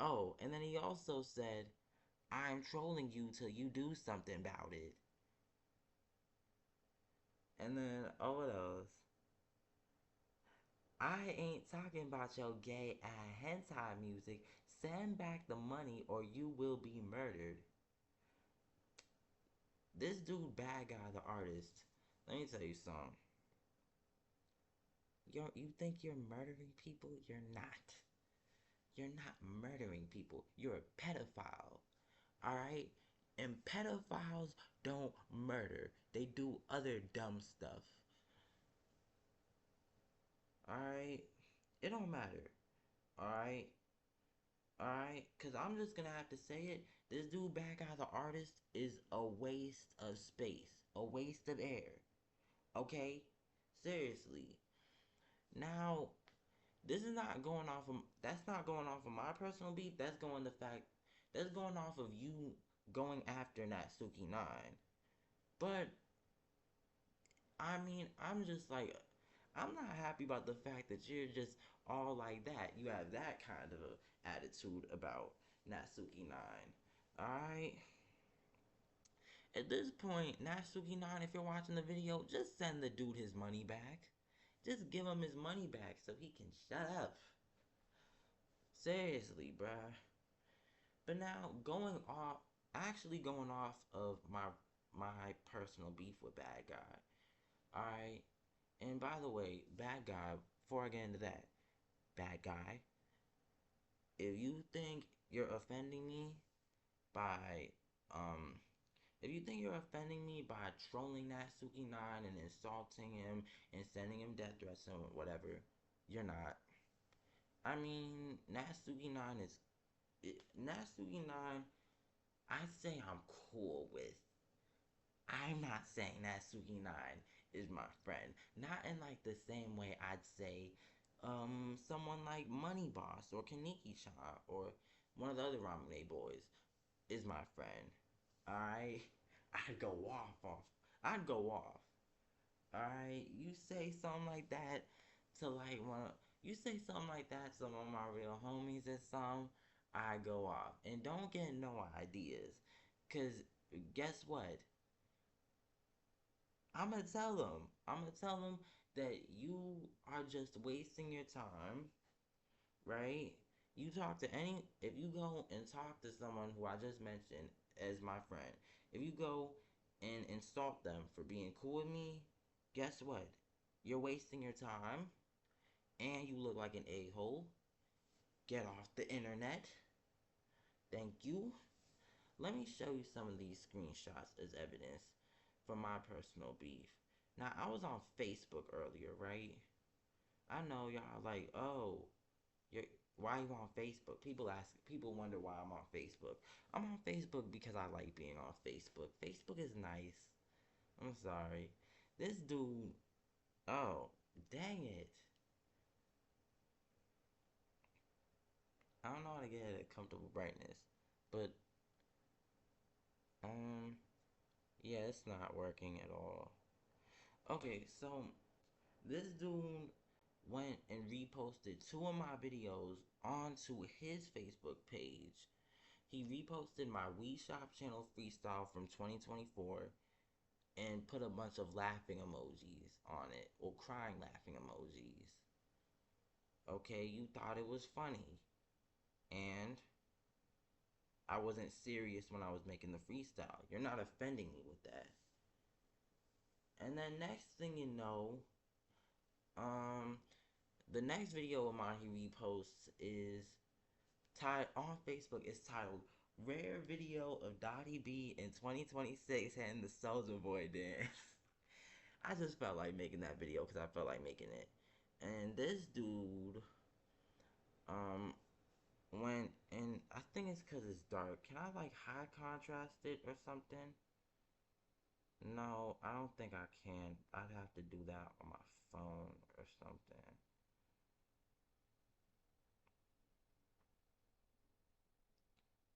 Oh, and then he also said, I'm trolling you till you do something about it. And then, oh, what else? I ain't talking about your gay hentai music. Send back the money or you will be murdered. This dude, BadGuy the Artist, let me tell you something. You think you're murdering people? You're not. You're not murdering people. You're a pedophile. Alright? And pedophiles don't murder. They do other dumb stuff. Alright? It don't matter. Alright? Alright? Because I'm just gonna have to say it. This dude, BadGuy the Artist, is a waste of space. A waste of air. Okay? Seriously. Now, this is not going off of, that's not going off of my personal beef. That's going off of you going after Natsuki 9. But I mean, I'm just like, I'm not happy about the fact that you're just all like that. You have that kind of attitude about Natsuki 9. Alright? At this point, Natsuki 9, if you're watching the video, just send the dude his money back. Just give him his money back so he can shut up. Seriously, bruh. But now, going off of my personal beef with BadGuy. Alright? And by the way, BadGuy, before I get into that, BadGuy, if you think you're offending me by, um, if you think you're offending me by trolling Natsuki 9 and insulting him and sending him death threats and whatever, you're not. I mean, Natsuki 9, I'd say I'm cool with. I'm not saying Natsuki 9 is my friend. Not in like the same way I'd say someone like Money Boss or Kaneki-chan or one of the other Ramune boys is my friend. Alright? I'd go off. I'd go off. Alright? You say something like that to one of my real homies or something, I go off. And don't get no ideas. Cause guess what? I'm gonna tell them that you are just wasting your time, right? If you go and talk to someone who I just mentioned as my friend, if you go and insult them for being cool with me, guess what? You're wasting your time and you look like an a-hole. Get off the internet. Thank you. Let me show you some of these screenshots as evidence for my personal beef. Now, I was on Facebook earlier, right? I know y'all like, oh, why are you on Facebook? People wonder why I'm on Facebook. I'm on Facebook because I like being on Facebook. Facebook is nice. I'm sorry. This dude, oh, dang it. I don't know how to get it at comfortable brightness. But, um, yeah, it's not working at all. Okay, so this dude went and reposted two of my videos onto his Facebook page. He reposted my Wii Shop channel freestyle from 2024 and put a bunch of laughing emojis on it, or crying laughing emojis. Okay, you thought it was funny. And I wasn't serious when I was making the freestyle. You're not offending me with that. And then next thing you know, um, the next video of mine he reposts is on Facebook. It's titled "Rare Video of Dotty B in 2026 and the Soldier Boy Dance." I just felt like making that video because I felt like making it. And this dude, um, went and I think it's because it's dark. Can I like high contrast it or something? No, I don't think I can. I'd have to do that on my phone or something.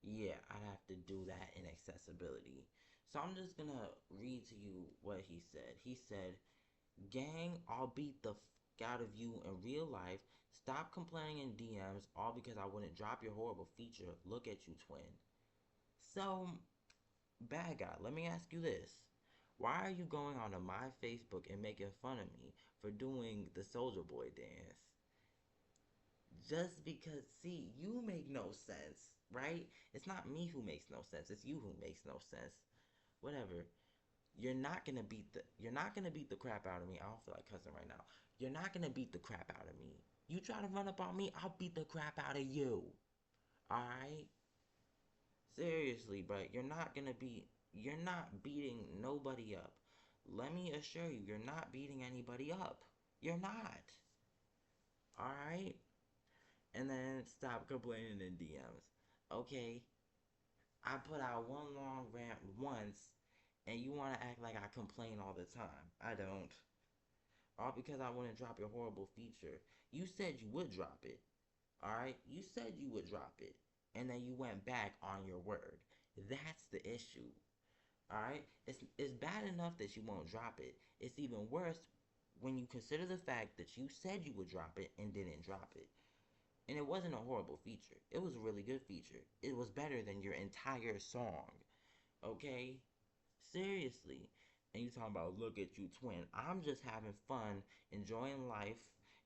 Yeah, I'd have to do that in accessibility. So I'm just gonna read to you what he said. He said, "Gang, I'll beat the out of you in real life. Stop complaining in DMs, all because I wouldn't drop your horrible feature. Look at you, twin." So, bad guy, let me ask you this. Why are you going onto my Facebook and making fun of me for doing the Soldier Boy dance? Just because, see, you make no sense, right? It's not me who makes no sense. It's you who makes no sense. Whatever. You're not gonna beat the crap out of me. I don't feel like cussing right now. You're not gonna beat the crap out of me. You try to run up on me, I'll beat the crap out of you. Alright? Seriously, but you're not beating nobody up. Let me assure you, you're not beating anybody up. You're not. Alright? And then stop complaining in DMs. Okay? I put out one long rant once, and you want to act like I complain all the time. I don't. All because I wouldn't drop your horrible feature. You said you would drop it. Alright? You said you would drop it. And then you went back on your word. That's the issue. Alright? It's bad enough that you won't drop it. It's even worse when you consider the fact that you said you would drop it and didn't drop it. And it wasn't a horrible feature. It was a really good feature. It was better than your entire song. Okay? Seriously. And you talking about look at you twin. I'm just having fun, enjoying life.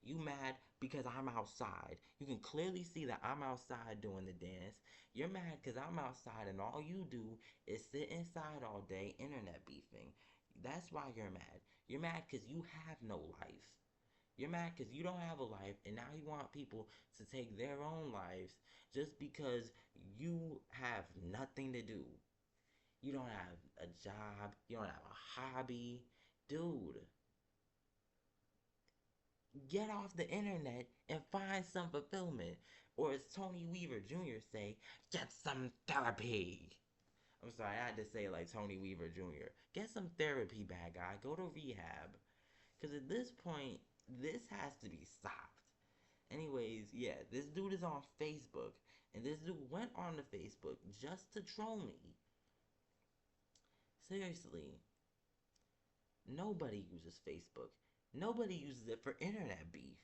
You mad because I'm outside. You can clearly see that I'm outside doing the dance. You're mad because I'm outside and all you do is sit inside all day internet beefing. That's why you're mad. You're mad because you have no life. You're mad because you don't have a life and now you want people to take their own lives just because you have nothing to do. You don't have a job. You don't have a hobby. Dude, get off the internet and find some fulfillment. Or as Tony Weaver Jr. say, get some therapy. I'm sorry, I had to say it like Tony Weaver Jr. Get some therapy, bad guy. Go to rehab. Because at this point, this has to be stopped. Anyways, yeah, this dude is on Facebook. And this dude went on to Facebook just to troll me. Seriously. Nobody uses Facebook. Nobody uses it for internet beef.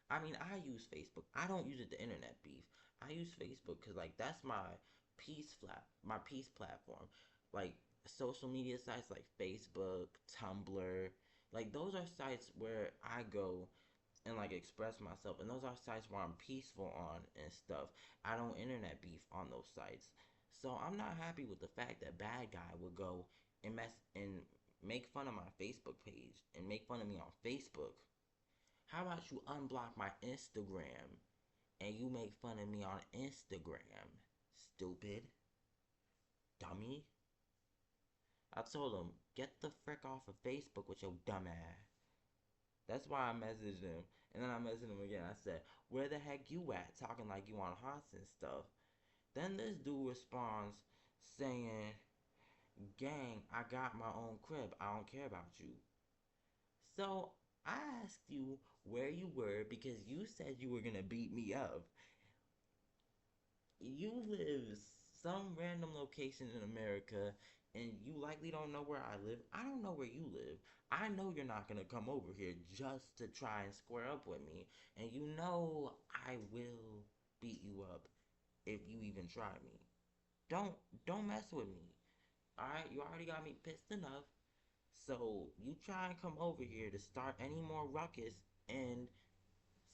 I mean, I use Facebook. I don't use it to internet beef. I use Facebook because, like, that's my peace platform. Like, social media sites like Facebook, Tumblr, like, those are sites where I go and, like, express myself. And those are sites where I'm peaceful on and stuff. I don't internet beef on those sites. So I'm not happy with the fact that Bad Guy would go and make fun of my Facebook page and make fun of me on Facebook. How about you unblock my Instagram and you make fun of me on Instagram? Stupid. Dummy. I told him, get the frick off of Facebook with your dumb ass. That's why I messaged him. And then I messaged him again. I said, where the heck you at? Talking like you on Hots and stuff. Then this dude responds saying, gang, I got my own crib. I don't care about you. So I asked you where you were because you said you were gonna beat me up. You live some random location in America and you likely don't know where I live. I don't know where you live. I know you're not gonna come over here just to try and square up with me. And you know I will beat you up if you even try me. Don't don't mess with me. Alright, you already got me pissed enough. So you try and come over here to start any more ruckus, and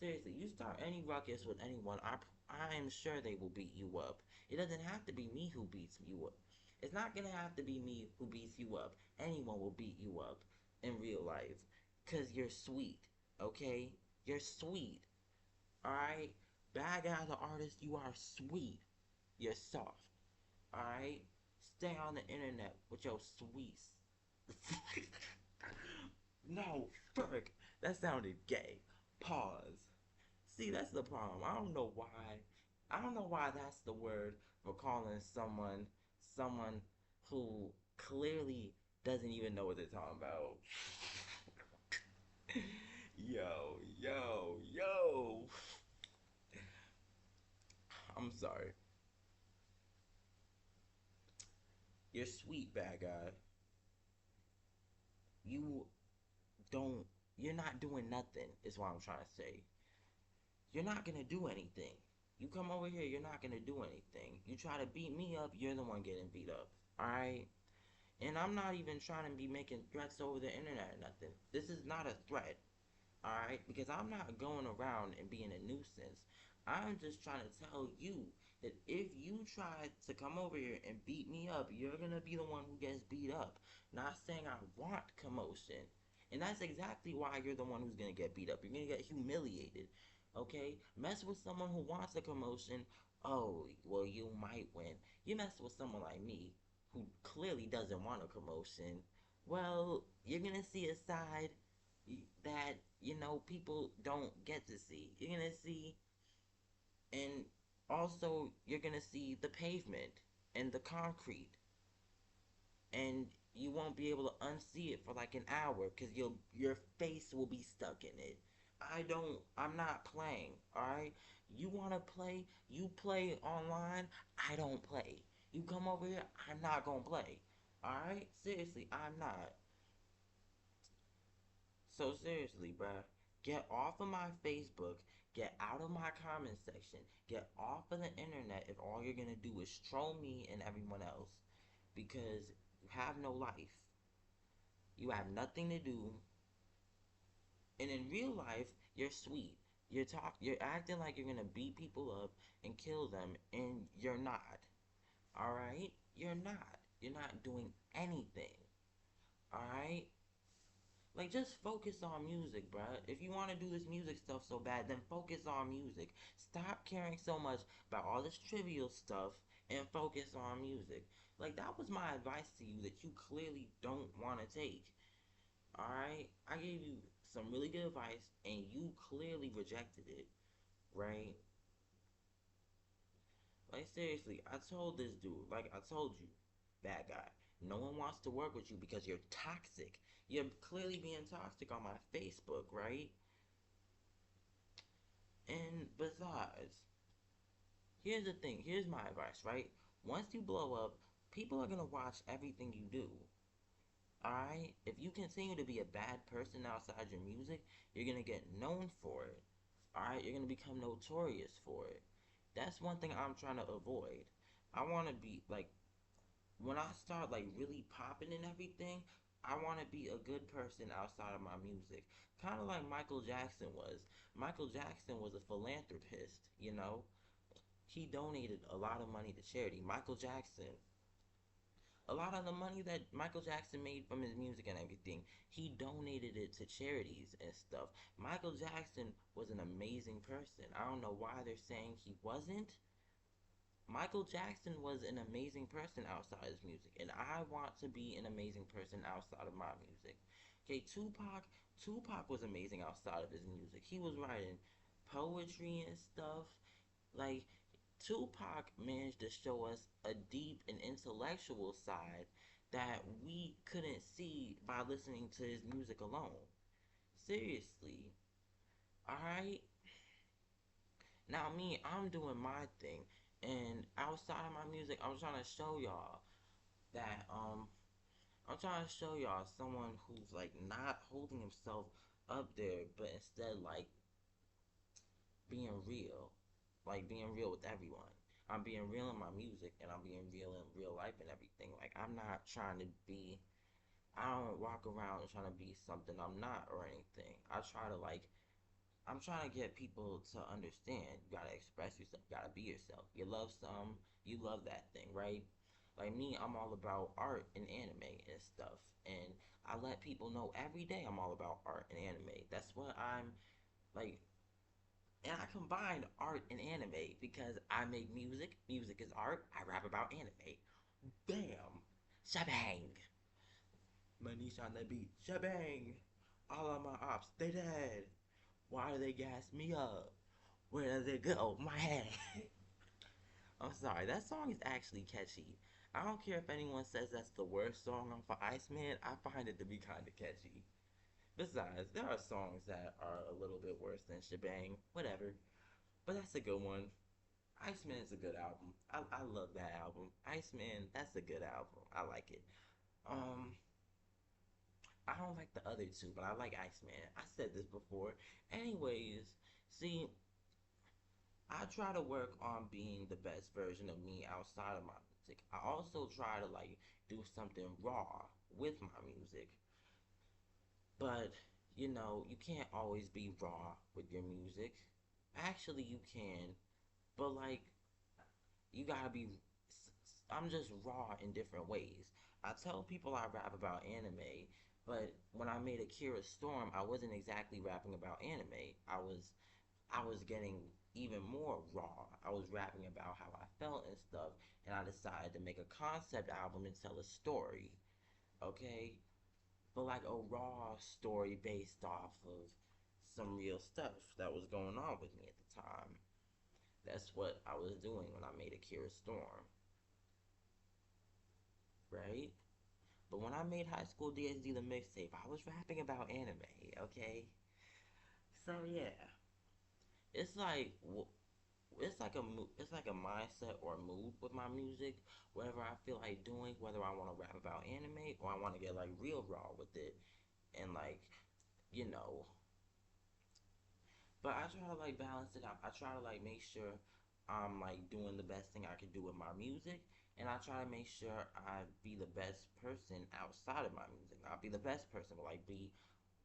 seriously, you start any ruckus with anyone, I am sure they will beat you up. It doesn't have to be me who beats you up. It's not gonna have to be me who beats you up. Anyone will beat you up in real life. Cause you're sweet, okay? You're sweet, alright? Bad guy the artist, you are sweet. You're soft, alright? Stay on the internet with your sweets. No, frick. That sounded gay. Pause. See, that's the problem. I don't know why. I don't know why that's the word for calling someone who clearly doesn't even know what they're talking about. Yo, yo, yo. I'm sorry. You're sweet, bad guy. You don't. You're not doing nothing. Is what I'm trying to say. You're not gonna do anything. You come over here, you're not gonna do anything. You try to beat me up, you're the one getting beat up. Alright? And I'm not even trying to be making threats over the internet or nothing. This is not a threat. Alright? Because I'm not going around and being a nuisance. I'm just trying to tell you that if you try to come over here and beat me up, you're gonna be the one who gets beat up. Not saying I want commotion. And that's exactly why you're the one who's gonna get beat up. You're gonna get humiliated. Okay? Mess with someone who wants a commotion. Oh, well, you might win. You mess with someone like me who clearly doesn't want a commotion. Well, you're gonna see a side that people don't get to see. You're gonna see, and also you're gonna see the pavement and the concrete, and you won't be able to unsee it for like an hour because your face will be stuck in it. I'm not playing. All right, you want to play, you play online. I don't play. You come over here, I'm not gonna play. All right, seriously, I'm not. So seriously, bruh, get off of my Facebook, get out of my comment section, get off of the internet if all you're gonna do is troll me and everyone else because you have no life. You have nothing to do. And in real life, you're sweet. You're acting like you're gonna beat people up and kill them, and you're not. Alright? You're not. You're not doing anything. Alright? Like, just focus on music, bruh. If you want to do this music stuff so bad, then focus on music. Stop caring so much about all this trivial stuff and focus on music. Like, that was my advice to you that you clearly don't want to take. Alright? I gave you some really good advice and you clearly rejected it, right? Like, seriously, I told this dude, like, I told you, bad guy. No one wants to work with you because you're toxic. You're clearly being toxic on my Facebook, right? And besides, here's the thing. Here's my advice, right? Once you blow up, people are gonna watch everything you do. Alright? If you continue to be a bad person outside your music, you're gonna get known for it. Alright? You're gonna become notorious for it. That's one thing I'm trying to avoid. I wanna be like, when I start like really popping and everything, I want to be a good person outside of my music. Kind of like Michael Jackson was. Michael Jackson was a philanthropist. He donated a lot of money to charity. Michael Jackson, a lot of the money that Michael Jackson made from his music and everything, he donated it to charities and stuff. Michael Jackson was an amazing person. I don't know why they're saying he wasn't. Michael Jackson was an amazing person outside his music, and I want to be an amazing person outside of my music. Okay, Tupac was amazing outside of his music. He was writing poetry and stuff. Like, Tupac managed to show us a deep and intellectual side that we couldn't see by listening to his music alone. Seriously. Alright? Now me, I'm doing my thing. And outside of my music, I'm trying to show y'all that I'm trying to show y'all someone who's like not holding himself up there, but instead like being real. Like being real with everyone. I'm being real in my music and I'm being real in real life and everything. Like I'm not trying to be I don't walk around trying to be something I'm not or anything. I'm trying to get people to understand. You gotta express yourself. You gotta be yourself. You love some, you love that thing, right? Like me, I'm all about art and anime and stuff. And I let people know every day I'm all about art and anime. That's what I'm like. And I combine art and anime because I make music. Music is art. I rap about anime. Bam! Shabang! Manish on the beat. Shabang! All of my ops, they dead. Why do they gas me up? Where does it go? My head. I'm sorry, that song is actually catchy. I don't care if anyone says that's the worst song off of Iceman. I find it to be kind of catchy. Besides, there are songs that are a little bit worse than Shebang. Whatever. But that's a good one. Iceman is a good album. I love that album. Iceman, that's a good album. I like it. Um, I don't like the other two, but I like Iceman. I said this before. Anyways, see, I try to work on being the best version of me outside of my music. I also try to like do something raw with my music. But, you can't always be raw with your music. Actually, you can, but like you gotta be. I'm just raw in different ways. I tell people I rap about anime, but when I made Akira Storm, I wasn't exactly rapping about anime. I was getting even more raw. I was rapping about how I felt and stuff, and I decided to make a concept album and tell a story. Okay, but like a raw story based off of some real stuff that was going on with me at the time. That's what I was doing when I made Akira Storm, right? But when I made High School DxD the mixtape, I was rapping about anime, okay? So yeah, it's like it's like a mindset or a mood with my music. Whatever I feel like doing, whether I want to rap about anime or I want to get like real raw with it, and like you know, but I try to like balance it out. I try to like make sure I'm like doing the best thing I can do with my music, and I try to make sure I be the best person outside of my music. Not be the best person, but like be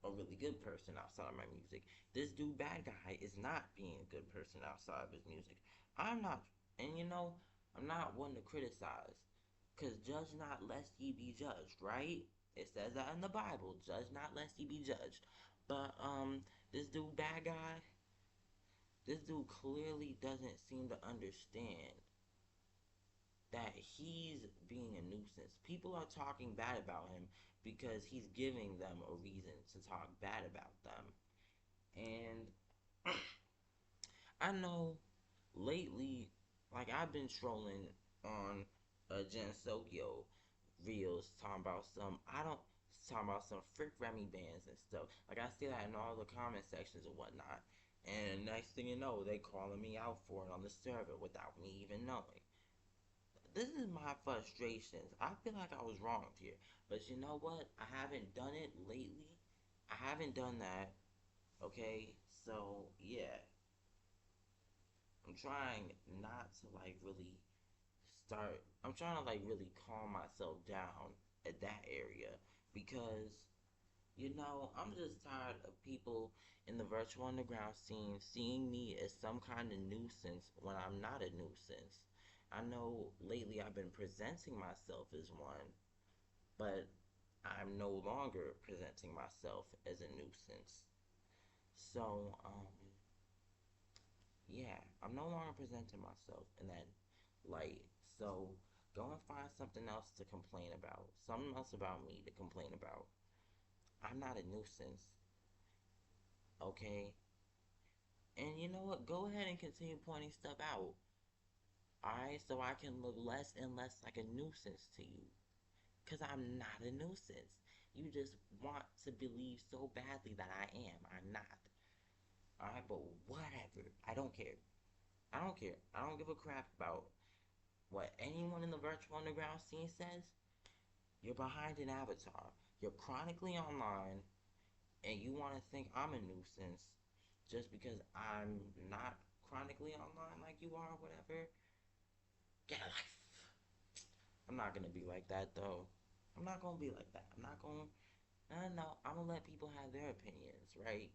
a really good person outside of my music. This dude, Bad Guy, is not being a good person outside of his music. I'm not, and I'm not one to criticize, cause judge not lest ye be judged, right? It says that in the Bible. Judge not lest ye be judged. But this dude, Bad Guy, this dude clearly doesn't seem to understand that he's being a nuisance. People are talking bad about him because he's giving them a reason to talk bad about them. And I know lately, like I've been trolling on Jen Sokyo reels talking about some Frick Remy bands and stuff. Like I see that in all the comment sections and whatnot. And next thing you know, they calling me out for it on the server without me even knowing. This is my frustrations. I feel like I was wronged here. But you know what? I haven't done it lately. I haven't done that. Okay? So, yeah. I'm trying not to like really I'm trying to like really calm myself down at that area because I'm just tired of people in the virtual underground scene seeing me as some kind of nuisance when I'm not a nuisance. I know lately I've been presenting myself as one, but I'm no longer presenting myself as a nuisance. So, yeah, I'm no longer presenting myself in that light. So, go and find something else to complain about. Something else about me to complain about. I'm not a nuisance, okay? And you know what? Go ahead and continue pointing stuff out. Alright, so I can look less and less like a nuisance to you. Because I'm not a nuisance. You just want to believe so badly that I am. I'm not. Alright, but whatever. I don't care. I don't care. I don't give a crap about what anyone in the virtual underground scene says. You're behind an avatar. You're chronically online, and you want to think I'm a nuisance just because I'm not chronically online like you are, or whatever. Get a life. I'm not gonna be like that though. I'm not gonna be like that. I'm not gonna. No, I'm gonna let people have their opinions, right?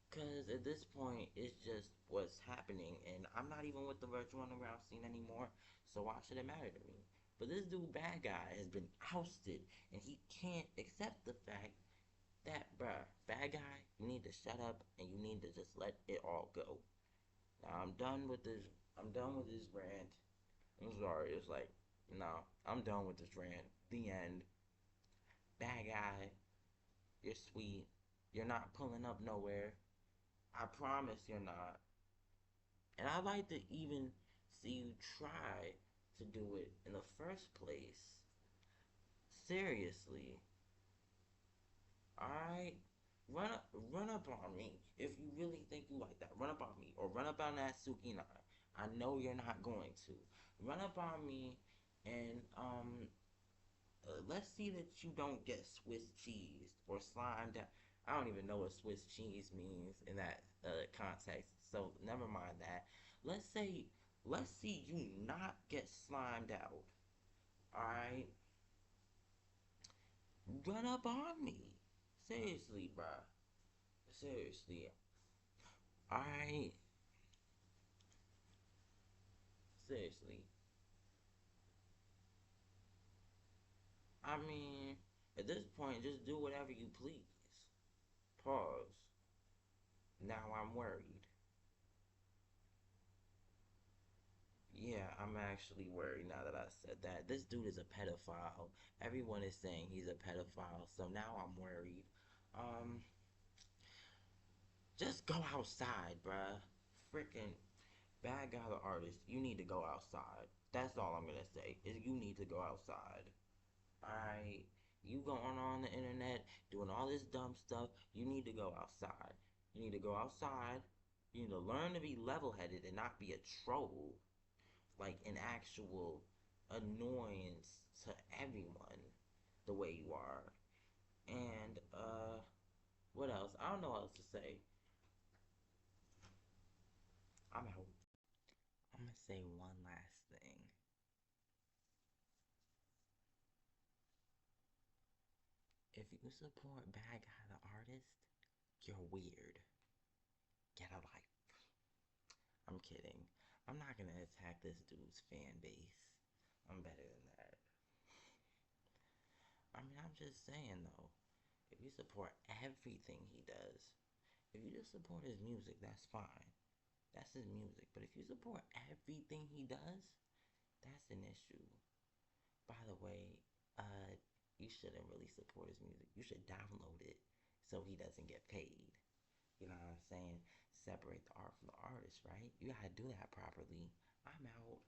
Because at this point, it's just what's happening, and I'm not even with the virtual underground scene anymore, so why should it matter to me? But this dude, Bad Guy, has been ousted, and he can't accept the fact that, bruh, Bad Guy, you need to shut up, and you need to just let it all go. Now, I'm done with this. I'm done with this rant. I'm sorry. It's like, no, I'm done with this rant. The end. Bad Guy, you're sweet. You're not pulling up nowhere. I promise you're not. And I'd like to even see you try to do it in the first place. Seriously. Alright? Run up on me if you really think you like that. Run up on me. Or run up on that Suki 9. I know you're not going to. Run up on me and let's see that you don't get Swiss cheese or slimed out. I don't even know what Swiss cheese means in that context, so never mind that. Let's say, let's see you not get slimed out. Alright? Run up on me. Seriously, bruh. Seriously. Alright? Seriously. I mean, at this point, just do whatever you please. Pause. Now I'm worried. Yeah, I'm actually worried now that I said that. This dude is a pedophile. Everyone is saying he's a pedophile, so now I'm worried. Um, just go outside, bruh. Freaking bad guy the artist. You need to go outside. That's all I'm gonna say. Is you need to go outside. Alright? You going on the internet doing all this dumb stuff. You need to go outside. You need to go outside. You need to learn to be level-headed and not be a troll. Like an actual annoyance to everyone the way you are. And what else? I don't know what else to say. I'm out. I'm gonna say one last thing. If you support Bad Guy the Artist, you're weird. Get a life. I'm kidding. I'm not gonna attack this dude's fan base. I'm better than that. I mean, I'm just saying though, if you support everything he does, if you just support his music, that's fine. That's his music. But if you support everything he does, that's an issue. By the way, you shouldn't really support his music. You should download it so he doesn't get paid. You know what I'm saying? Separate the art from the artist, right? You gotta do that properly. I'm out.